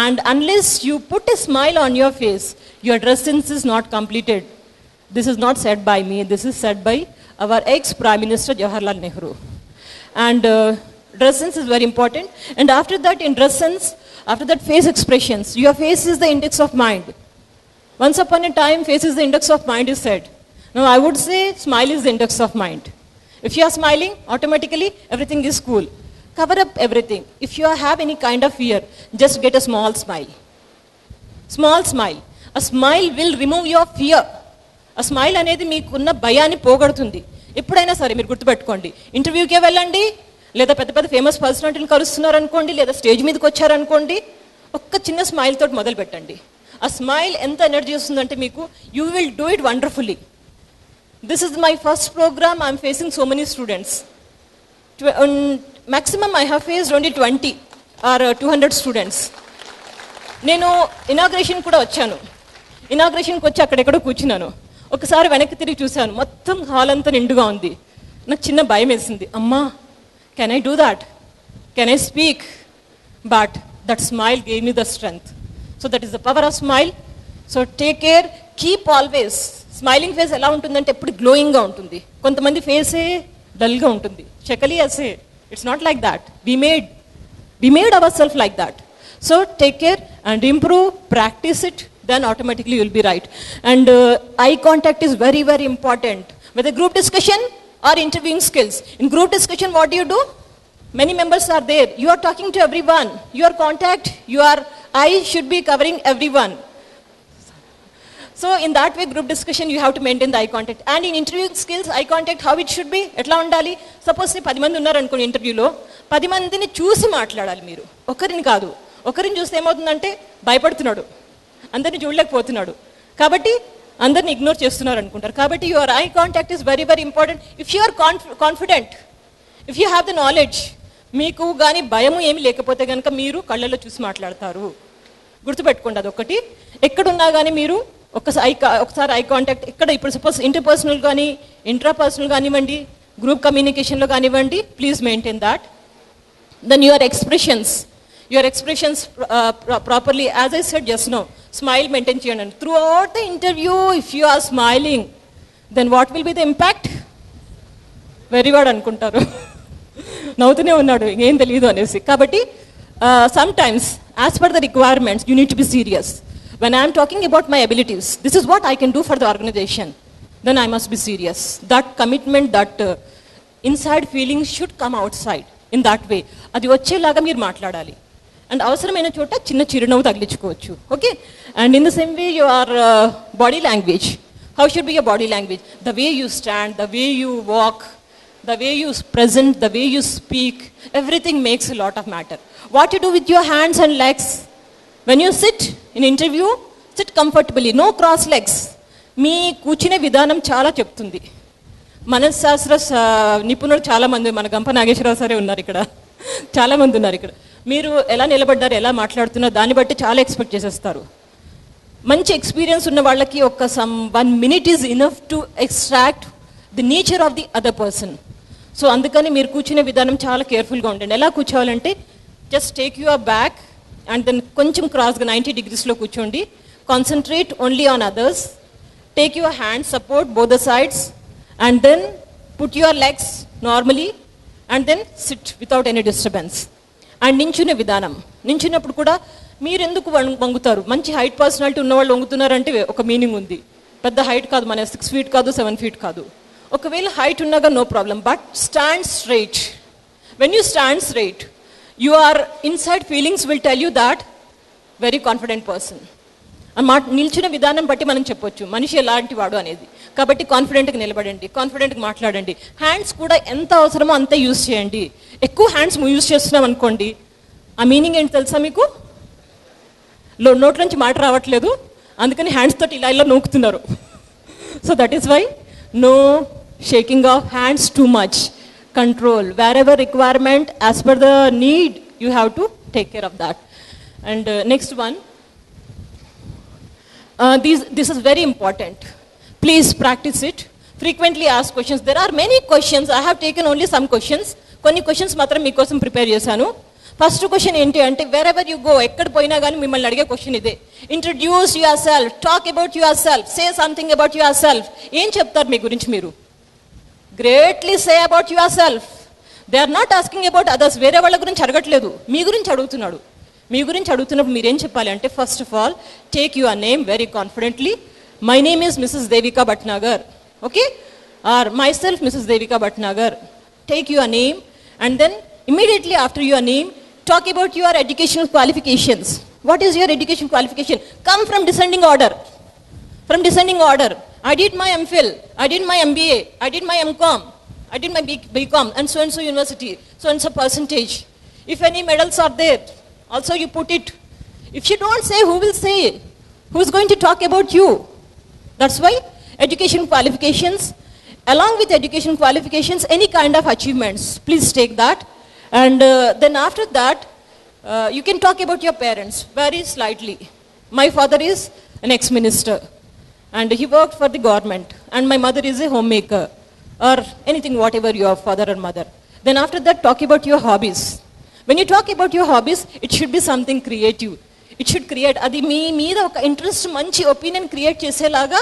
And unless you put a smile on your face, your dress sense is not completed. This is not said by me, this is said by our ex-Prime Minister Jawaharlal Nehru. And dress sense is very important. And after that, in dress sense, after that, face expressions. Your face is the index of mind. Once upon a time, face is the index of mind is said. Now I would say smile is the index of mind. If you are smiling, automatically everything is cool. Cover up everything. If you have any kind of fear, just get a small smile. Small smile. A smile will remove your fear. A smile అనేది మీకున్న భయాన్ని పోగొడుతుంది. ఎప్పుడైనా సరే మీరు గుర్తుపెట్టుకోండి, ఇంటర్వ్యూకే వెళ్ళండి, లేదా పెద్ద పెద్ద ఫేమస్ పర్సనాలిటీని కలుస్తున్నారు అనుకోండి, లేదా స్టేజ్ మీదకి వచ్చారనుకోండి, ఒక్క చిన్న స్మైల్ తోటి మొదలు పెట్టండి. ఆ స్మైల్ ఎంత ఎనర్జీ వస్తుందంటే మీకు, you will do it wonderfully. This is my first program. I am facing so many students. Maximum I have faced only 20 or 200 students. నేను ఇనాగ్రేషన్ కూడా వచ్చాను. ఇనాగ్రేషన్కి వచ్చి అక్కడెక్కడో కూర్చున్నాను. ఒకసారి వెనక్కి తిరిగి చూశాను, మొత్తం హాల్ అంతా నిండుగా ఉంది. నాకు చిన్న భయం వేసింది, అమ్మా can I do that, can I speak? But that smile gave me the strength. So that is the power of smile. So take care, keep always. Smiling face ఎలా ఉంటుందంటే ఎప్పుడు గ్లోయింగ్గా ఉంటుంది. కొంతమంది ఫేసే డల్గా ఉంటుంది. షకలి అసే, it's not like that. We made our self like that. So take care and improve, practice it, then automatically you will be right. And eye contact is very, very important. Whether group discussion or interviewing skills. In group discussion, what do? Many members are there. You are talking to everyone. Your contact, your eye should be covering everyone. So in that way, group discussion, you have to maintain the eye contact. And in interviewing skills, eye contact, how it should be? ఎట్లా ఉండాలి? Suppose 10 మంది ఉన్నారు అనుకోండి ఇంటర్వ్యూలో, 10 మందిని చూసి మాట్లాడాలి మీరు, ఒకరిని కాదు. ఒకరిని చూస్తే ఏమవుతుందంటే భయపడుతున్నాడు, అందరిని చూడలేకపోతున్నాడు, కాబట్టి అందరిని ఇగ్నోర్ చేస్తున్నారు అనుకుంటారు. కాబట్టి your eye contact is very very important. If you are confident, if you have the knowledge, మీకు కానీ భయము ఏమి లేకపోతే కనుక మీరు కళ్ళల్లో చూసి మాట్లాడతారు. గుర్తుపెట్టుకోండి అదొకటి. ఎక్కడున్నా కానీ మీరు ఒకసారి ఐ కాంటాక్ట్ ఇక్కడ, ఇప్పుడు సపోజ్ ఇంటర్పర్సనల్ కానీ ఇంట్రాపర్సనల్ కానివ్వండి, గ్రూప్ కమ్యూనికేషన్లో కానివ్వండి, please maintain that. Then your expressions properly, as I said just now, smile maintain cheyandi. Throughout the interview, if you are smiling, then what will be the impact? Very bad అనుకుంటారు, నవ్వుతూనే ఉన్నాడు ఏం తెలియదు అనేసి. కాబట్టి sometimes as per the requirements you need to be serious. When I am talking about my abilities, this is what I can do for the organization, then I must be serious. That commitment, that inside feeling should come outside in that way. అది వచ్చేలాగా మీరు మాట్లాడాలి. And అవసరమైన చోట చిన్న చిరునవ్వు తగిలించుకోవచ్చు. Okay. And in the same way your body language, how should be your body language? The way you stand, the way you walk, the way you present, the way you speak, everything makes a lot of matter. What you do with your hands and legs? When you sit in interview, sit comfortably, no cross legs. మీ కూర్చునే విధానం చాలా చెప్తుంది. మనశ్శాస్త్ర నిపుణులు చాలామంది, మన గంప నాగేశ్వరరావు సరే ఉన్నారు ఇక్కడ, చాలామంది ఉన్నారు ఇక్కడ. మీరు ఎలా నిలబడ్డారు, ఎలా మాట్లాడుతున్నారు, దాన్ని బట్టి చాలా ఎక్స్పెక్ట్ చేసేస్తారు. మంచి ఎక్స్పీరియన్స్ ఉన్న వాళ్ళకి ఒక 1 minute is enough to extract the nature of the other person. So అందుకని మీరు కూర్చునే విధానం చాలా కేర్ఫుల్గా ఉండండి. ఎలా కూర్చోవాలంటే just take your back and then కొంచెం క్రాస్గా 90 degreesలో కూర్చోండి. Concentrate only on others. Take your hand, support both the sides, and then put your legs normally and then sit without any disturbance. And నించునే విధానం, నించున్నప్పుడు కూడా మీరు ఎందుకు వంగుతారు? మంచి హైట్ పర్సనాలిటీ ఉన్న వాళ్ళు వంగుతున్నారంటే ఒక మీనింగ్ ఉంది. పెద్ద హైట్ కాదు, మన 6 feet కాదు, 7 feet కాదు. ఒకవేళ హైట్ ఉన్నాగా no problem, but stand straight. When you stand straight, your inside feelings will tell you that very confident person. నిల్చిన విధానం బట్టి మనం చెప్పొచ్చు మనిషి ఎలాంటి వాడు అనేది. కాబట్టి కాన్ఫిడెంట్గా నిలబడండి, కాన్ఫిడెంట్గా మాట్లాడండి. హ్యాండ్స్ కూడా ఎంత అవసరమో అంత యూజ్ చేయండి. ఎక్కువ హ్యాండ్స్ యూజ్ చేస్తున్నాం అనుకోండి, ఆ మీనింగ్ ఏంటి తెలుసా మీకు? నోట్ల నుంచి మాట రావట్లేదు, అందుకని హ్యాండ్స్ తోటి ఇలా ఇలా నూకుతున్నారు. So that is why no shaking of hands too much. Control wherever requirement as per the need you have to take care of that. And next one, this is very important. Please practice it. Frequently ask questions. There are many questions. I have taken only some questions. కొన్ని questions మాత్రం మీకోసం prepare చేశాను. First question ఏంటి అంటే, where ever you go, ఎక్కడ పోయినా కానీ మిమ్మల్ని అడిగే క్వశ్చన్ ఇదే. Introduce your self, talk about your self, say something about your self. ఏం చెప్తారు మీ గురించి మీరు? Greatly say about your self. They are not asking about others. వేరే వాళ్ళ గురించి అడగట్లేదు, మీ గురించి అడుగుతున్నాడు. మీ గురించి అడుగుతున్నప్పుడు మీరేం చెప్పాలి అంటే, first of all take your name very confidently. My name is Mrs Devika Bhatnagar, okay, or my self Mrs Devika Bhatnagar. Take your name and then immediately after your name talk about your educational qualifications. What is your education qualification? Come from descending order. From descending order. I did my MPhil, I did my MBA, I did my MCom, I did my BCom and so university, so and so percentage. If any medals are there, also you put it. If you don't say, who will say? Who is going to talk about you? That's why education qualifications. Along with education qualifications, any kind of achievements, please take that. And then after that, you can talk about your parents very slightly. My father is an ex-minister and he worked for the government, and my mother is a homemaker, or anything, whatever your father or mother. Then after that, talk about your hobbies. When you talk about your hobbies, it should be something creative. It should create, adi మీ మీద ఒక interest, మంచి opinion create చేసేలాగా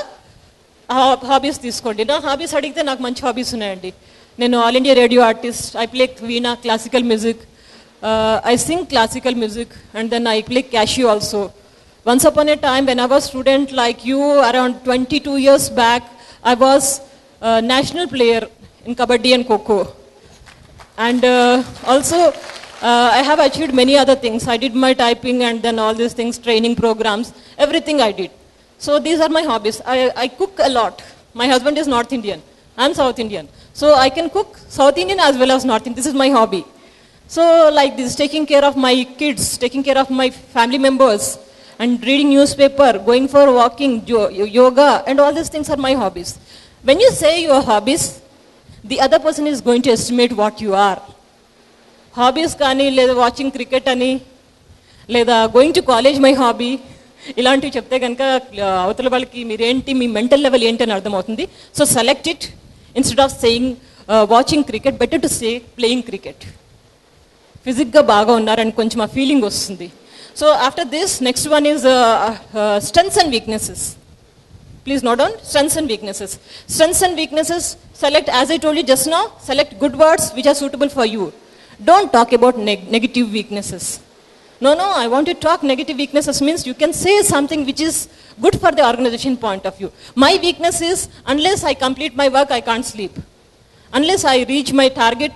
hobbies తీసుకోండి. నా hobbies అడిగితే నాకు మంచి hobbies ఉన్నాయండి. నేను all India radio artist, I play veena, classical music, I sing classical music, and then I play Casio also. Once upon a time when I was student like you, around 22 years back, I was a national player in Kabaddi and Kho-Kho. And also, I have achieved many other things. I did my typing and then all these things, training programs, everything I did. So these are my hobbies. I cook a lot. My husband is North Indian. I'm South Indian. So I can cook South Indian as well as North Indian. This is my hobby. So like this, taking care of my kids, taking care of my family members, and reading newspaper, going for walking, yoga, and all these things are my hobbies. When you say your hobbies, the other person is going to estimate what you are. Hobbies kani, leda watching cricket ani, leda going to college my hobby. ఇలాంటివి చెప్తే కనుక అవతల వాళ్ళకి మీరేంటి మీ mental level ఏంటి అని అర్థమవుతుంది. So select it instead of saying watching cricket, better to say playing cricket. ఫిజిక్గా బాగా ఉన్నారని కొంచెం ఆ ఫీలింగ్ వస్తుంది. So after this next one is strengths and weaknesses. Please note down strengths and weaknesses. Strengths and weaknesses, select, as I told you just now, select good words which are suitable for you. Don't talk about negative weaknesses. No, I want to talk negative weaknesses means you can say something which is good for the organization point of view. My weakness is, unless I complete my work, I can't sleep. Unless I reach my target,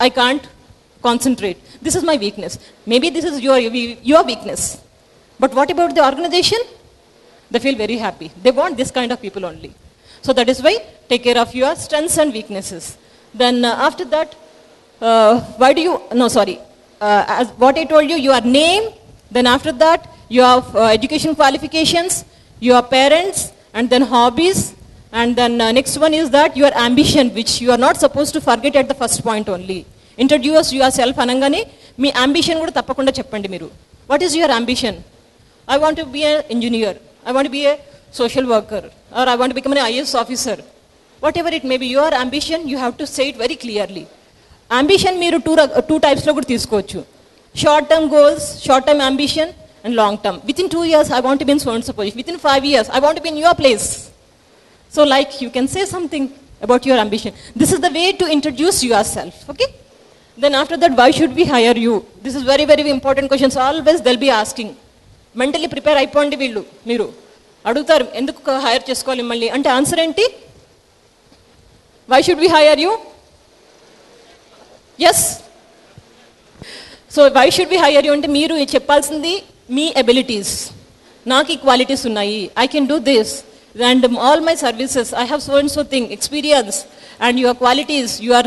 I can't concentrate. This is my weakness. Maybe this is your weakness. But what about the organization? They feel very happy. They want this kind of people only. So that is why take care of your strengths and weaknesses. Then after that, as what I told you, your name, then after that, your education qualifications, your parents, and then hobbies, and then next one is that your ambition, which you are not supposed to forget at the first point only. Introduce yourself anangane, me ambition కూడా తప్పకుండా చెప్పండి మీరు. What is your ambition? I want to be an engineer. I want to be a social worker, or I want to become an IAS officer. Whatever it may be, your ambition, you have to say it very clearly. Ambition మీరు two types లో కూడా తీసుకోవచ్చు. Short term goals, short term ambition, and long term. Within 2 years, I want to be in so and so position. Within 5 years, I want to be in your place. So like you can say something about your ambition. This is the way to introduce yourself. Okay? Then after that, why should we hire you? This is very, very important questions. Always they'll be asking. Mentally prepare అయిపోండి వీళ్ళు, మీరు అడుగుతారు ఎందుకు hire చేసుకోవాలి మిమ్మల్ని అంటే answer ఏంటి? Why should we hire you? Yes. So why should we hire you అంటే మీరు చెప్పాల్సింది మీ ఎబిలిటీస్. నాకు ఈ క్వాలిటీస్ ఉన్నాయి, I can do this, and all my services, I have so and so thing experience, and your qualities, your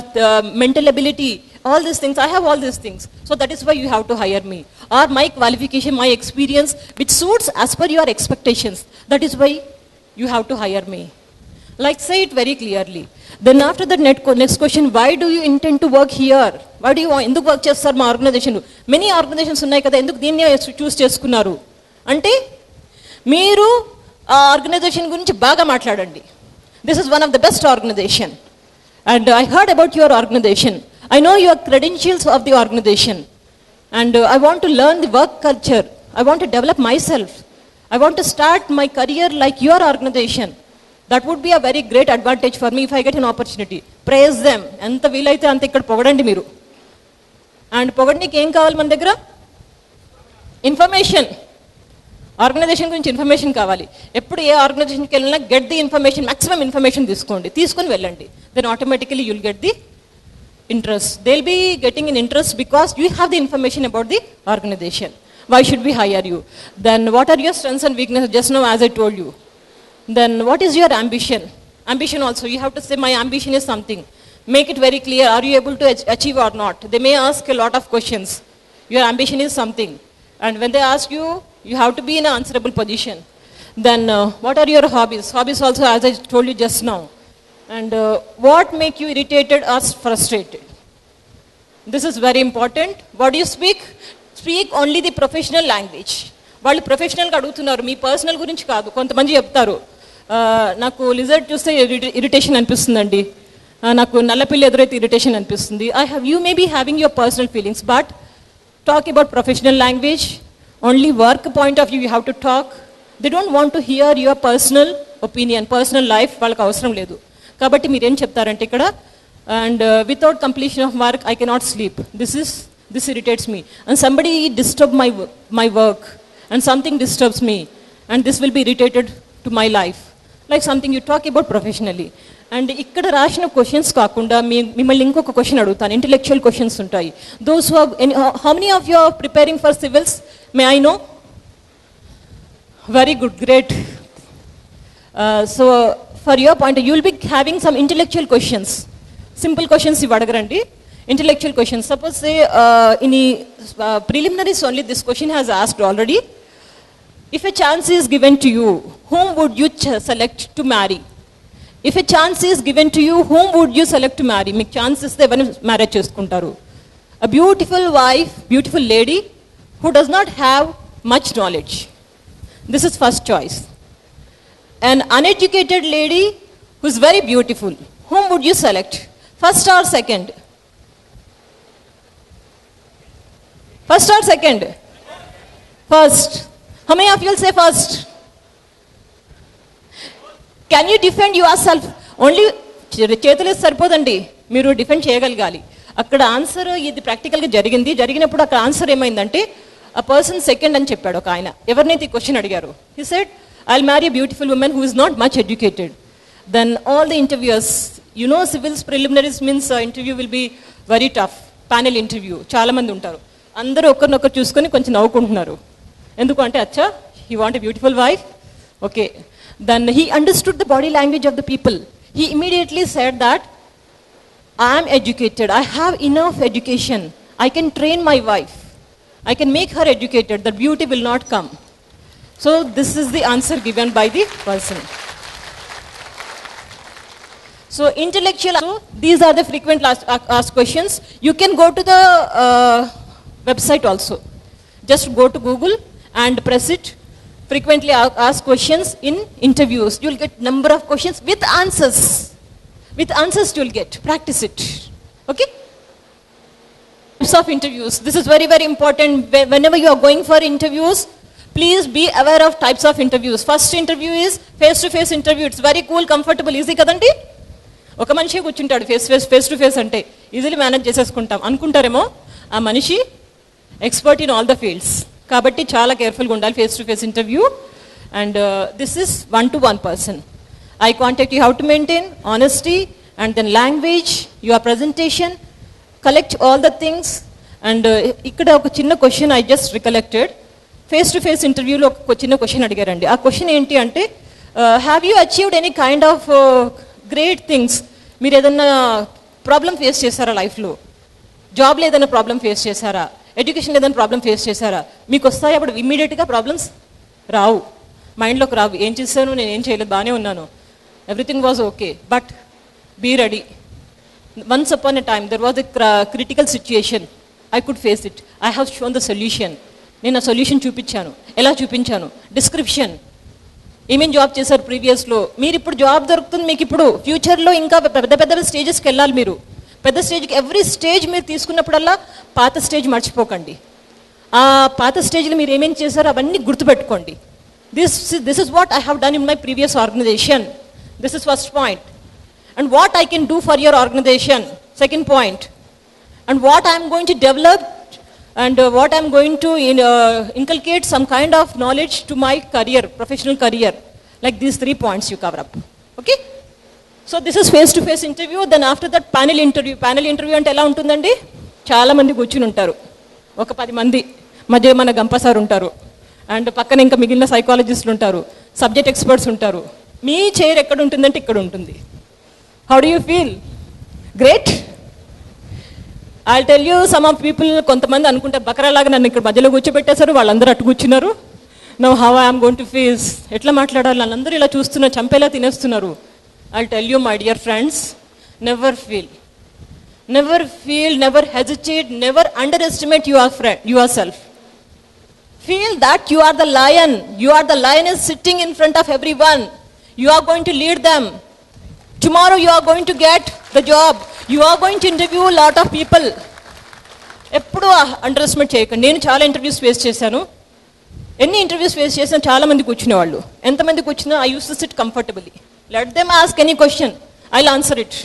mental ability, all these things, I have all these things. So that is why you have to hire me. Or my qualification, my experience, which suits as per your expectations. That is why you have to hire me. Like say it very clearly. Then after that next question, why do you intend to work here? Why do you want, ఎందుకు work చేస్తారు మా organisation? Many organisations ఉన్నాయి కదా, ఎందుకు దీన్ని చూస్ చేసుకున్నారు అంటే మీరు ఆ ఆర్గనైజేషన్ గురించి బాగా మాట్లాడండి. This is one of the best organization. And I heard about your organization. I know your credentials of the organization. And I want to learn the work culture. I want to develop myself. I want to start my career like your organization. That would be a very great advantage for me if I get an opportunity. Praise them. ఎంత వీలైతే అంత ఇక్కడ పొగడండి మీరు. And పొగడనీకి ఏం కావాలి మన దగ్గర? Information. Organisation గురించి ఇన్ఫర్మేషన్ కావాలి. ఎప్పుడు ఏ ఆర్గనైజేషన్కి వెళ్ళినా get the information, maximum information తీసుకొని వెళ్ళండి. Then automatically you'll get the interest. They will be getting in interest because you have the information about the organisation. Why should we hire you? Then what are your strengths and weakness? Just now as I told you. Then what is your ambition? Ambition also, you have to say my ambition is something. Make it very clear. Are you able to achieve or not? They may ask a lot of questions. Your ambition is something. And when they ask you, you have to be in an answerable position. Then what are your hobbies? Hobbies also, as I told you just now. And what make you irritated or frustrated? This is very important. What do you speak? Speak only the professional language. వాళ్ళు ప్రొఫెషనల్గా అడుగుతున్నారు, మీ personal గురించి కాదు. కొంతమంది చెప్తారు నాకు lizard చూస్తే irritation అనిపిస్తుందండి, నాకు నల్లపిల్లి ఎదురైతే ఇరిటేషన్ అనిపిస్తుంది. You may be having your personal feelings, but talk about professional language. Only work point of view you have to talk. They don't want to hear your personal opinion, personal life వాళ్ళకి అవసరం లేదు. కాబట్టి మీరేం చెప్తారంటే ఇక్కడ, and without completion of work I cannot sleep, this irritates me, and somebody disturb my work, and something disturbs me, and this will be irritated to my life, like something you talk about professionally. And ఇక్కడ రాసిన questions కాకుండా మిమ్మల్ని ఇంకొక question అడుగుతాను, intellectual questions ఉంటాయి. Those how many of you are preparing for civils, may I know? Very good, great. So for your point you will be having some intellectual questions. Simple questions ఇవి అడగరండి, intellectual questions. Suppose say in preliminaries only this question has asked already. If a chance is given to you, whom would you select to marry? If a chance is given to you, whom would you select to marry? Meek chance iste evarni marriage chestuntaru? A beautiful wife, beautiful lady who does not have much knowledge. This is first choice. An uneducated lady who is very beautiful. Whom would you select? First or second? First or second? First. How many of you will say first? Can you defend yourself? Only చేతులు సరిపోదండి, మీరు defend చేయగలగాలి. అక్కడ answer ఇది ప్రాక్టికల్గా జరిగినప్పుడు అక్కడ answer ఏమైందంటే ఆ పర్సన్ సెకండ్ అని చెప్పాడు ఒక ఆయన, ఎవరినైతే ఈ క్వశ్చన్ అడిగారు. He said I will marry beautiful woman who is not much educated. Then all the interviewers, you know civils preliminaries means interview will be very tough. Panel interview చాలా మంది ఉంటారు, అందరూ ఒకరినొకరు చూసుకొని కొంచెం నవ్వుకుంటున్నారు. ఎందుకు అంటే అచ్చా he want a beautiful wife, okay. Then he understood the body language of the people. He immediately said that I am educated, I have enough education, I can train my wife, I can make her educated, the beauty will not come. So this is the answer given by the person. So intellectual, so these are the frequent asked questions. You can go to the website also. Just go to Google and press it. Frequently asked questions in interviews. You will get number of questions with answers. With answers you will get. Practice it. Okay? Types of interviews. This is very, very important. Whenever you are going for interviews, please be aware of types of interviews. First interview is face-to-face interview. It's very cool, comfortable, easy kadandi. ఒక మనిషి కూర్చుంటాడు face to face అంటే easily manage చేసేసుకుంటాం అనుకుంటారేమో, ఆ మనిషి expert in all the fields. కాబట్టి చాలా కేర్ఫుల్గా ఉండాలి face to face interview. And this is 1-to-1 person. Eye contact you how to maintain honesty and then language, your presentation, collect all the things. And ఇక్కడ ఒక చిన్న question I just recollected. Face to face ఇంటర్వ్యూలో ఒక చిన్న question అడిగారండి. ఆ question ఏంటి అంటే, have you achieved any kind of great things? మీరు ఏదన్నా ప్రాబ్లం ఫేస్ చేశారా లైఫ్లో? జాబ్లో ఏదైనా ప్రాబ్లం ఫేస్ చేశారా? ఎడ్యుకేషన్లో ఏదైనా ప్రాబ్లం ఫేస్ చేశారా? మీకు వస్తాయి అప్పుడు ఇమ్మీడియట్గా ప్రాబ్లమ్స్ రావు, మైండ్లోకి రావు. ఏం చేశాను, నేను ఏం చేయలేదు, బాగానే ఉన్నాను, everything was okay. But be ready. Once upon a time there was a critical situation, I could face it, I have shown the solution. నేను ఆ సొల్యూషన్ చూపించాను. ఎలా చూపించాను? డిస్క్రిప్షన్, ఏమేం జాబ్ చేశారు ప్రీవియస్లో, మీరు ఇప్పుడు జాబ్ దొరుకుతుంది మీకు, ఇప్పుడు ఫ్యూచర్లో ఇంకా పెద్ద పెద్ద స్టేజెస్కి వెళ్ళాలి మీరు. పెద్ద స్టేజ్కి ఎవ్రీ స్టేజ్ మీరు తీసుకున్నప్పుడల్లా పాత స్టేజ్ మర్చిపోకండి. ఆ పాత స్టేజ్లో మీరు ఏమేం చేశారో అవన్నీ గుర్తుపెట్టుకోండి. This is what I have done in my previous organisation. This is first point. And what I can do for your organisation, second point. And what I'm going to develop and what I'm going to inculcate some kind of knowledge to my career, professional career. Like these 3 points you cover up. Okay? So this is face to face interview. Then after that panel interview. Panel interview ante ela untundandi, chaala mandi కూర్చుని ఉంటారు, ఒక 10 మంది మధ్య మన గంప sir ఉంటారు, and పక్కన ఇంకా మిగిలిన సైకాలజిస్టులు ఉంటారు, సబ్జెక్ట్ ఎక్స్పర్ట్స్ ఉంటారు. మీ చైర్ ఎక్కడ ఉంటుందంటే ఇక్కడ ఉంటుంది. How do you feel? Great. I tell you some of people, కొంతమంది అనుకుంటారు బకరాలాగా నన్ను ఇక్కడ మధ్యలో కూర్చోబెట్టేశారు, వాళ్ళందరూ అటు కూర్చున్నారు. Now how I'm going to face, ఎట్లా మాట్లాడాలి, నన్నందరూ ఇలా చూస్తున్నారు, చంపేలా తినేస్తున్నారు. I tell you my dear friends, never feel, never hesitate, never underestimate yourself. Feel that you are the lion. You are the lioness sitting in front of everyone. You are going to lead them. Tomorrow you are going to get the job. You are going to interview a lot of people. ఎప్పుడు under estimate చేయకండి. నేను చాలా interviews face చేశాను. ఎన్ని interviews face చేశాను, చాలా మంది కూర్చునేవాళ్ళు. ఎంతమంది కూర్చున్నా I use to sit comfortably. Let them ask any question, I will answer it.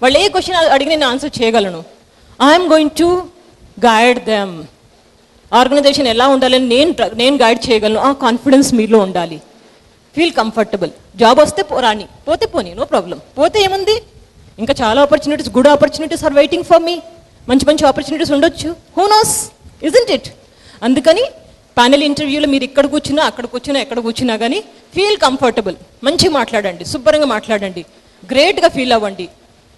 వాళ్ళు ఏ క్వశ్చన్ అడిగి నేను ఆన్సర్ చేయగలను. I'm going to guide them. Organisation ఎలా ఉండాలని నేను గైడ్ చేయగలను, ఆ కాన్ఫిడెన్స్ మీలో ఉండాలి. Feel comfortable. జాబ్ వస్తే రాని, పోతే పోనీ, నో ప్రాబ్లం. పోతే ఏముంది, ఇంకా చాలా opportunities, good opportunities are waiting for me. మంచి మంచి ఆపర్చునిటీస్ ఉండొచ్చు. Who knows, isn't it? అందుకని ప్యానెల్ ఇంటర్వ్యూలో మీరు ఇక్కడ కూర్చున్నా, అక్కడ కూర్చున్నా, ఎక్కడ కూర్చున్నా కానీ ఫీల్ కంఫర్టబుల్. మంచిగా మాట్లాడండి, శుభ్రంగా మాట్లాడండి, గ్రేట్గా ఫీల్ అవ్వండి.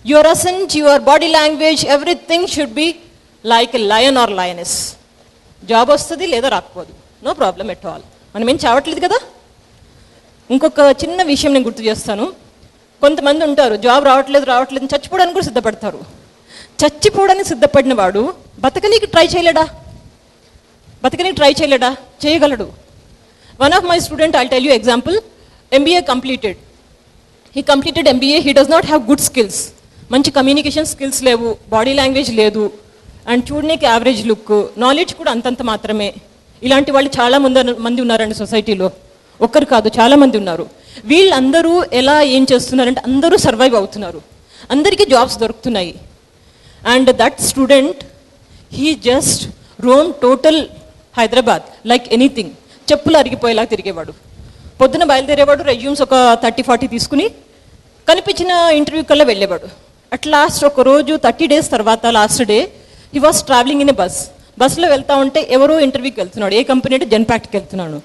Your accent, your body language, everything should be like a lion or lioness. Job వస్తుంది లేదా రాకపోదు, నో ప్రాబ్లం ఎట్ ఆల్. మనం ఏం చావట్లేదు కదా. ఇంకొక చిన్న విషయం నేను గుర్తు చేస్తాను. కొంతమంది ఉంటారు, జాబ్ రావట్లేదు చచ్చిపోవడానికి కూడా సిద్ధపడతారు. చచ్చిపోవడానికి సిద్ధపడిన వాడు బతకనీకి ట్రై చేయలేడా? చేయగలడు. One of my student, I'll tell you example. MBA completed. He completed MBA, he does not have good skills. మంచి కమ్యూనికేషన్ స్కిల్స్ లేవు, బాడీ లాంగ్వేజ్ లేదు, అండ్ చూడడానికి యావరేజ్ లుక్, నాలెడ్జ్ కూడా అంతంత మాత్రమే. ఇలాంటి వాళ్ళు చాలా మంది ఉన్నారండి సొసైటీలో. ఒక్కరు కాదు, చాలా మంది ఉన్నారు. వీళ్ళందరూ ఎలా ఏం చేస్తున్నారంటే అందరూ సర్వైవ్ అవుతున్నారు, అందరికీ జాబ్స్ దొరుకుతున్నాయి. And that student, he just Rome total Hyderabad like anything. చెప్పులు అరిగిపోయేలా తిరిగేవాడు. పొద్దున బయలుదేరేవాడు, రెజ్యూమ్స్ ఒక 30-40 తీసుకుని కనిపించిన ఇంటర్వ్యూ కల్లా వెళ్ళేవాడు. అట్ లాస్ట్ ఒక రోజు 30 days తర్వాత last day he was travelling in a బస్లో వెళ్తా ఉంటే ఎవరో ఇంటర్వ్యూకి వెళ్తున్నాడు. ఏ కంపెనీ అంటే జెన్పాక్ట్కి వెళ్తున్నాడు.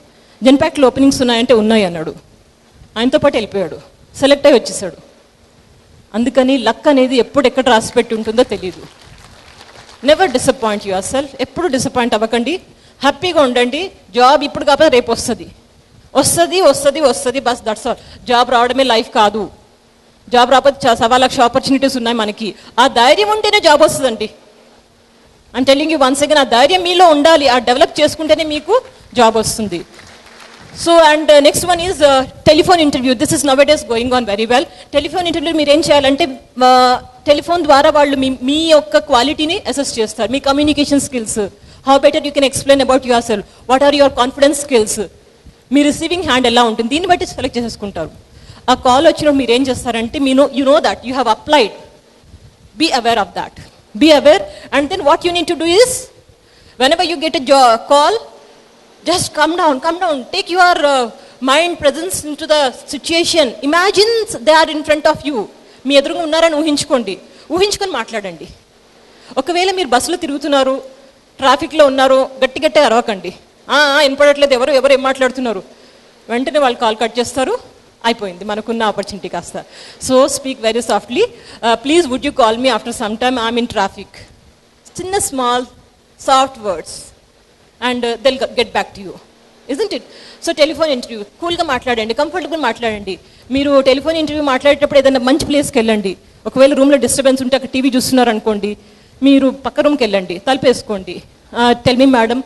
జెన్పాక్ట్లో ఓపెనింగ్స్ ఉన్నాయంటే ఉన్నాయి అన్నాడు. ఆయనతో పాటు వెళ్ళిపోయాడు, సెలెక్ట్ అయ్యి వచ్చేసాడు. అందుకని లక్ అనేది ఎప్పుడు ఎక్కడ రాసి పెట్టి ఉంటుందో తెలియదు. Never disappoint your self. ఎప్పుడు డిసప్పాయింట్ అవ్వకండి, హ్యాపీగా ఉండండి. జాబ్ ఇప్పుడు కాకపోతే రేపు వస్తుంది. Bus that's all. జాబ్ రావడమే లైఫ్ కాదు. జాబ్ రాకపోతే 1,00,000 ఆపర్చునిటీస్ ఉన్నాయి మనకి. ఆ ధైర్యం ఉంటేనే జాబ్ వస్తుందండి. I'm telling you once again, ఆ ధైర్యం మీలో ఉండాలి. ఆ డెవలప్ చేసుకుంటేనే మీకు జాబ్ వస్తుంది. So and next one is telephone interview. This is now days going on very well. Telephone interview మీరు ఏం చేయాలంటే, టెలిఫోన్ ద్వారా వాళ్ళు మీ యొక్క క్వాలిటీని అసెస్ చేస్తారు. మీ communication skills, how better you can explain about your self, what are your confidence skills, మీ రిసీవింగ్ హ్యాండ్ ఎలా ఉంటుంది, దీన్ని బట్టి సెలెక్ట్ చేసేసుకుంటారు. ఆ కాల్ వచ్చినప్పుడు మీరు ఏం చేస్తారంటే, you know that you have applied, be aware of that, be aware. And then what you need to do is, whenever you get a call, just come down, take your mind presence into the situation. Imagine they are in front of you. మీ ఎదురుగా ఉన్నారని ఊహించుకొని మాట్లాడండి. ఒకవేళ మీరు బస్సులో తిరుగుతున్నారు, ట్రాఫిక్లో ఉన్నారు, గట్టి అరవకండి. వినపడట్లేదు, ఎవరు ఏం మాట్లాడుతున్నారు, వెంటనే వాళ్ళు కాల్ కట్ చేస్తారు, అయిపోయింది మనకున్న ఆపర్చునిటీ కాస్త. So speak very softly, please would you call me after some time, I'm in traffic. చిన్న small soft words and they'll get back to you, isn't it? So telephone interview కూల్గా మాట్లాడండి, కంఫర్టబుల్గా మాట్లాడండి. మీరు టెలిఫోన్ ఇంటర్వ్యూ మాట్లాడేటప్పుడు ఏదైనా మంచి ప్లేస్కి వెళ్ళండి. ఒకవేళ రూమ్లో డిస్టర్బెన్స్ ఉంటే, అక్కడ టీవీ చూస్తున్నారు అనుకోండి, మీరు పక్క రూమ్కి వెళ్ళండి, తలుపేసుకోండి. Tell me madam,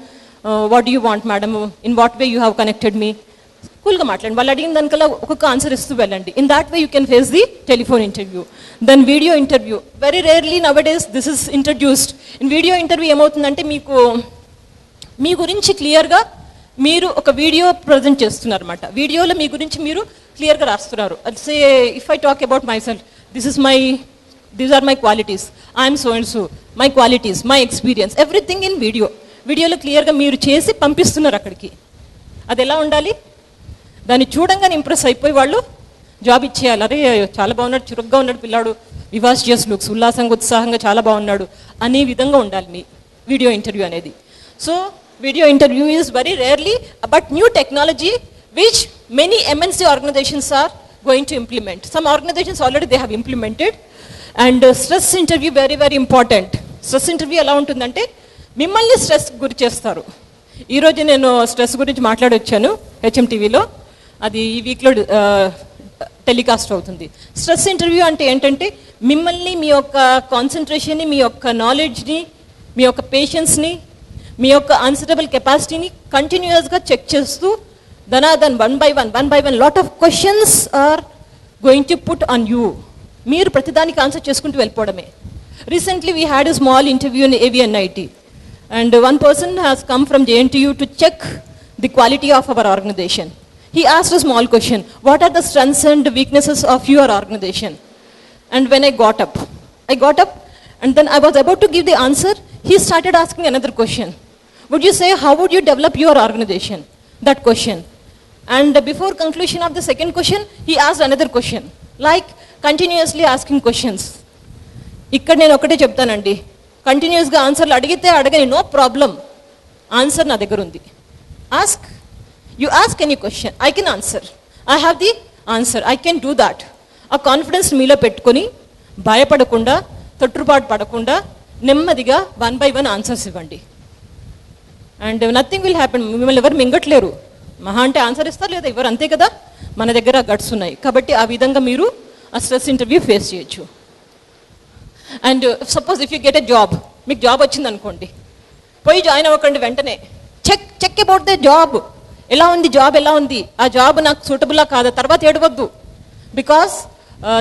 what do you want madam, in what way you have connected me. కూల్గా మాట్లాడండి. వాళ్ళు అడిగిన దానికల్లా ఒక్కొక్క ఆన్సర్ ఇస్తూ వెళ్ళండి. In that way you can face the telephone interview. Then video interview, very rarely nowadays this is introduced. In video interview ఏమవుతుందంటే, మీ గురించి క్లియర్గా మీరు ఒక వీడియో ప్రజెంట్ చేస్తున్నారు అనమాట. వీడియోలో మీ గురించి మీరు క్లియర్గా రాస్తున్నారు. Say if I talk about myself, these are my qualities, I'm so and so, my qualities, my experience, everything in వీడియోలో క్లియర్గా మీరు చేసి పంపిస్తున్నారు అక్కడికి. అది ఎలా ఉండాలి, దాన్ని చూడంగానే ఇంప్రెస్ అయిపోయి వాళ్ళు జాబ్ ఇచ్చేయాలి. అరే చాలా బాగున్నాడు, చురుగ్గా ఉన్నాడు పిల్లాడు, వివాషియస్ లుక్స్, ఉల్లాసంగా ఉత్సాహంగా చాలా బాగున్నాడు అనే విధంగా ఉండాలి మీ వీడియో ఇంటర్వ్యూ అనేది. So video interview is very rarely, but new technology which many MNC organizations are going to implement. Some organizations already they have implemented. And stress interview very very important. Stress interview ఎలా ఉంటుందంటే, మిమ్మల్ని stress గురి చేస్తారు. ఈరోజు నేను stress గురించి మాట్లాడొచ్చాను HMTVలో, అది ఈ వీక్లో టెలికాస్ట్ అవుతుంది. స్ట్రెస్ ఇంటర్వ్యూ అంటే ఏంటంటే, మిమ్మల్ని మీ యొక్క కాన్సన్ట్రేషన్ని, మీ యొక్క నాలెడ్జ్ని, మీ యొక్క పేషెన్స్ని, మీ యొక్క ఆన్సరబుల్ కెపాసిటీని కంటిన్యూస్గా చెక్ చేస్తూ, then one by one lot of questions are going to put on you. మీరు ప్రతిదానికి ఆన్సర్ చేసుకుంటూ వెళ్ళిపోవడమే. Recently we had a small interview in AVNIT, and one person has come from JNTU to check the quality of our organisation. He asked a small question, what are the strengths and weaknesses of your organization? And when I got up and then I was about to give the answer, he started asking another question. would you say, how would you develop your organization? That question. And before conclusion of the second question, he asked another question, like continuously asking questions. ఇక్కడ నేను ఒకటే చెప్తానండి, కంటిన్యూస్గా ఆన్సర్లు అడిగితే అడగని, no problem, answer నా దగ్గర ఉంది. Ask, you ask any question, I can answer, I have the answer, I can do that. ఆ కాన్ఫిడెన్స్ మీలో పెట్టుకొని భయపడకుండా, తొట్టుపాటు పడకుండా నెమ్మదిగా 1 by 1 ఆన్సర్స్ ఇవ్వండి. And nothing will happen. మిమ్మల్ని ఎవరు మింగట్లేరు. మహా అంటే ఆన్సర్ ఇస్తారు లేదా ఎవరు, అంతే కదా. మన దగ్గర గట్స్ ఉన్నాయి కాబట్టి ఆ విధంగా మీరు ఆ స్ట్రెస్ ఇంటర్వ్యూ ఫేస్ చేయొచ్చు. And suppose if you get a job, మీకు జాబ్ వచ్చింది అనుకోండి, పోయి జాయిన్ అవ్వకండి వెంటనే. చెక్ అబౌట్ ద జాబ్, ఎలా ఉంది జాబ్, ఎలా ఉంది, ఆ జాబ్ నాకు సూటబుల్లా కాదా, తర్వాత ఏడవద్దు. Because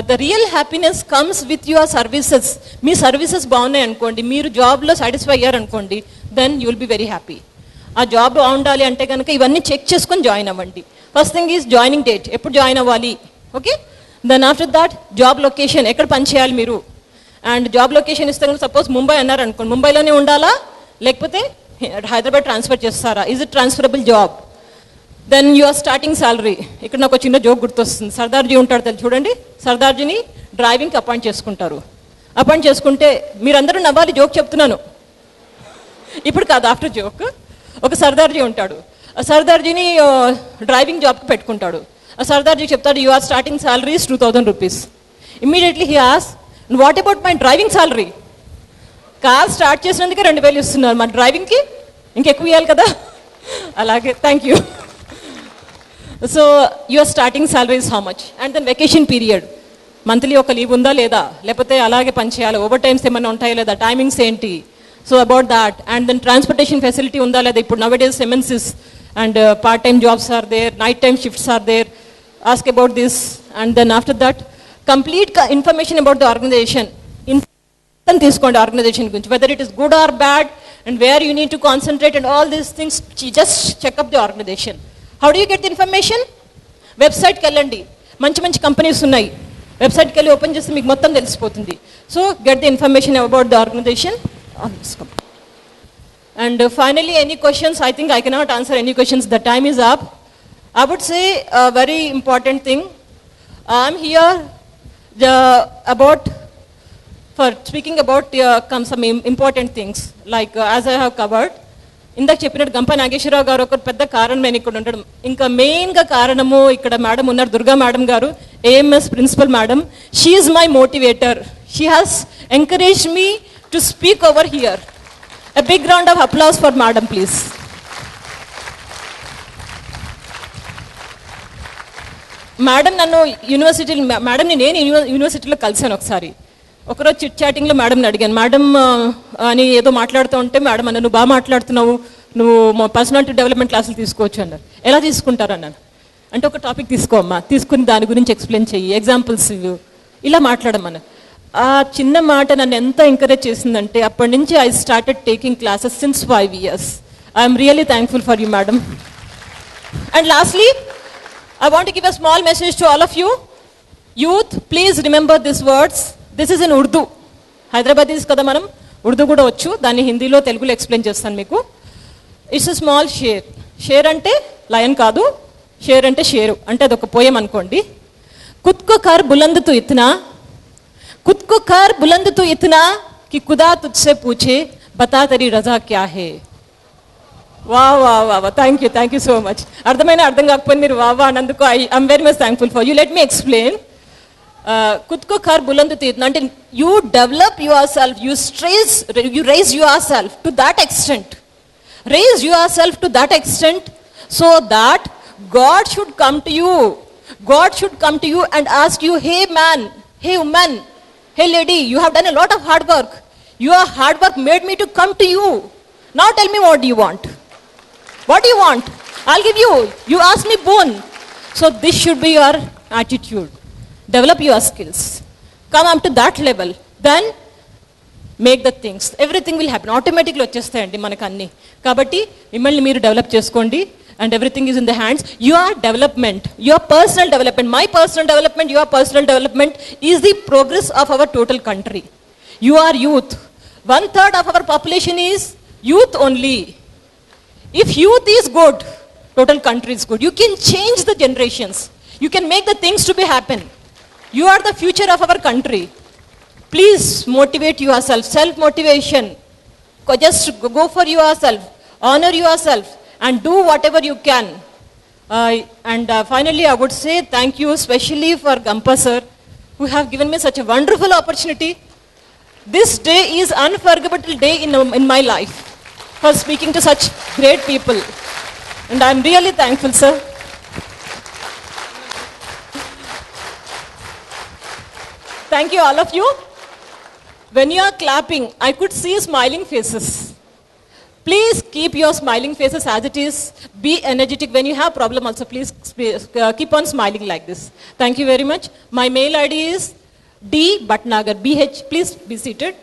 the real happiness comes with your services. మీ సర్వీసెస్ బాగున్నాయి అనుకోండి, మీరు జాబ్లో సాటిస్ఫై అయ్యారనుకోండి, then you will be very happy. ఆ జాబ్ బాగుండాలి అంటే కనుక ఇవన్నీ చెక్ చేసుకొని జాయిన్ అవ్వండి. First thing is joining date, ఎప్పుడు జాయిన్ అవ్వాలి, okay. Then after that job location, ఎక్కడ పని చేయాలి మీరు. అండ్ జాబ్ లొకేషన్ ఇస్తే కనుక సపోజ్ ముంబై అన్నారు అనుకోండి, ముంబైలోనే ఉండాలా లేకపోతే హైదరాబాద్ ట్రాన్స్ఫర్ చేస్తారా, is it transferable job. Then your starting salary. ఇక్కడ నాకు చిన్న జోక్ గుర్తొస్తుంది. సర్దార్జీ ఉంటాడు తెలుసు చూడండి, సర్దార్జీని డ్రైవింగ్కి అపాయింట్ చేసుకుంటారు. అపాయింట్ చేసుకుంటే మీరందరూ నవ్వాలి, జోక్ చెప్తున్నాను ఇప్పుడు కాదు, ఆఫ్టర్ జోక్. ఒక సర్దార్జీ ఉంటాడు, ఆ సర్దార్జీని డ్రైవింగ్ జాబ్కి పెట్టుకుంటాడు. ఆ సర్దార్జీ చెప్తాడు, you are starting salary is 2000 rupees. Immediately he ఆస్, what about my driving salary? Car start చేసినందుకే 2000 ఇస్తున్నారు, మన డ్రైవింగ్కి ఇంకెక్కువ ఇవ్వాలి కదా. అలాగే, thank you. So your starting salary is how much? And then vacation period, monthly ఒక లీవ్ ఉందా లేదా, లేకపోతే అలాగే పని చేయాలి, ఓవర్ టైమ్స్ ఏమైనా ఉంటాయా లేదా, టైమింగ్స్ ఏంటి, so about that. And then transportation facility ఉందా లేదా. ఇప్పుడు nowadays MNCs and part time jobs are there, night time shifts are there, ask about this. And then after that complete information about the organization. తీసుకోండి organization గురించి, whether it is good or bad and where you need to concentrate and all these things. Just check up the organization. How do you get the information? వెబ్సైట్కి వెళ్ళండి, మంచి మంచి companies ఉన్నాయి, వెబ్సైట్కి వెళ్ళి open చేస్తే మీకు మొత్తం తెలిసిపోతుంది. So get the information about the organisation. And finally, any questions? I think I cannot answer any questions. The time is up. I would say a very important thing. I'm here for speaking about some important things. Like as I have covered, ఇందాక చెప్పినట్టు గంప నాగేశ్వరరావు గారు ఒక పెద్ద కారణం నేను ఇక్కడ ఉండడం. ఇంకా మెయిన్గా కారణము ఇక్కడ మేడం ఉన్నారు, దుర్గా మేడం గారు, AMS principal madam. She is my motivator. She has encouraged me to speak over here. A big round of applause for madam, please. Madam నన్ను మేడంని నేను యూనివర్సిటీలో కలిసాను ఒకసారి. ఒకరోజు చిట్ చాటింగ్లో మేడంని అడిగాను, మేడం అని ఏదో మాట్లాడుతూ ఉంటే మేడం అన్న, నువ్వు బాగా మాట్లాడుతున్నావు, నువ్వు పర్సనాలిటీ డెవలప్మెంట్ క్లాసులు తీసుకోవచ్చు అన్నారు. ఎలా తీసుకుంటారు అన్నాను. అంటే ఒక టాపిక్ తీసుకోమ్మా, తీసుకుని దాని గురించి ఎక్స్ప్లెయిన్ చెయ్యి, ఎగ్జాంపుల్స్ ఇలా మాట్లాడమన్నా. ఆ చిన్న మాట నన్ను ఎంత ఎంకరేజ్ చేసిందంటే అప్పటి నుంచి I started taking classes since 5 years. I'm really thankful for you madam. And lastly I want give a small message to all of you. Youth, please remember this words. This is in Urdu. Hyderabadis కదా మనం, ఉర్దూ కూడా వచ్చు, దాన్ని హిందీలో తెలుగులో explain చేస్తాను మీకు. It's a small share. Share అంటే లయన్ కాదు, షేర్ అంటే షేరు, అంటే అదొక పోయం అనుకోండి. ఖుద్ కో కర్ బులంద్ తు ఇత్నా, खुद को कर बुलंद तो इतना कि खुदा तुझसे पूछे बता तेरी रजा क्या है. वाह वाह वाह वाह, థ్యాంక్ యూ సో మచ్. అర్థమైన అర్థం కాకపోయింది మీరు వాహ్ వాహ్ అన్నందుకు I'm very much thankful for you. Let me explain. ఖుద్ కో కర్ బులంద్ తో ఇత్నా అంటే you develop yourself, you raise yourself to that extent, raise yourself to that extent so that God should come to you. God should come to you and ask you, hey man, hey woman, hey lady, you have done a lot of hard work. Your hard work made me to come to you. Now tell me, what do you want? What do you want? I'll give you. You ask me boon. So this should be your attitude. Develop your skills. Come up to that level. Then make the things. Everything will happen. Automatically వచ్చేస్తాయండి మనకు అన్నీ. కాబట్టి మిమ్మల్ని మీరు develop చేసుకోండి. And everything is in the hands. Your development, your personal development, my personal development, your personal development is the progress of our total country. You are youth. 1/3 of our population is youth only. If youth is good, total country is good. You can change the generations. You can make the things to be happen. You are the future of our country. Please motivate yourself. Self-motivation. Just go for yourself. Honor yourself. And do whatever you can. Finally, I would say thank you especially for Gampa sir, who have given me such a wonderful opportunity. This day is unforgettable day in my life for speaking to such great people. And I'm really thankful, sir. Thank you, all of you. When you are clapping, I could see smiling faces. Please keep your smiling faces as it is. Be energetic. When you have problem also, please keep on smiling like this. Thank you very much. My mail ID is D Bhatnagar. BH, please be seated.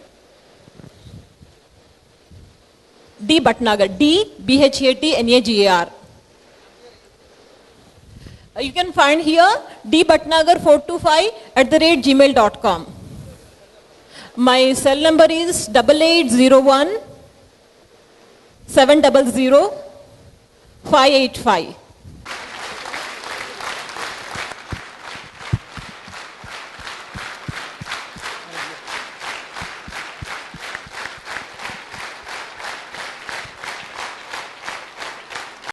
D Bhatnagar. D Bhatnagar. You can find here dbhatnagar425@gmail.com. My cell number is 8801 700 585.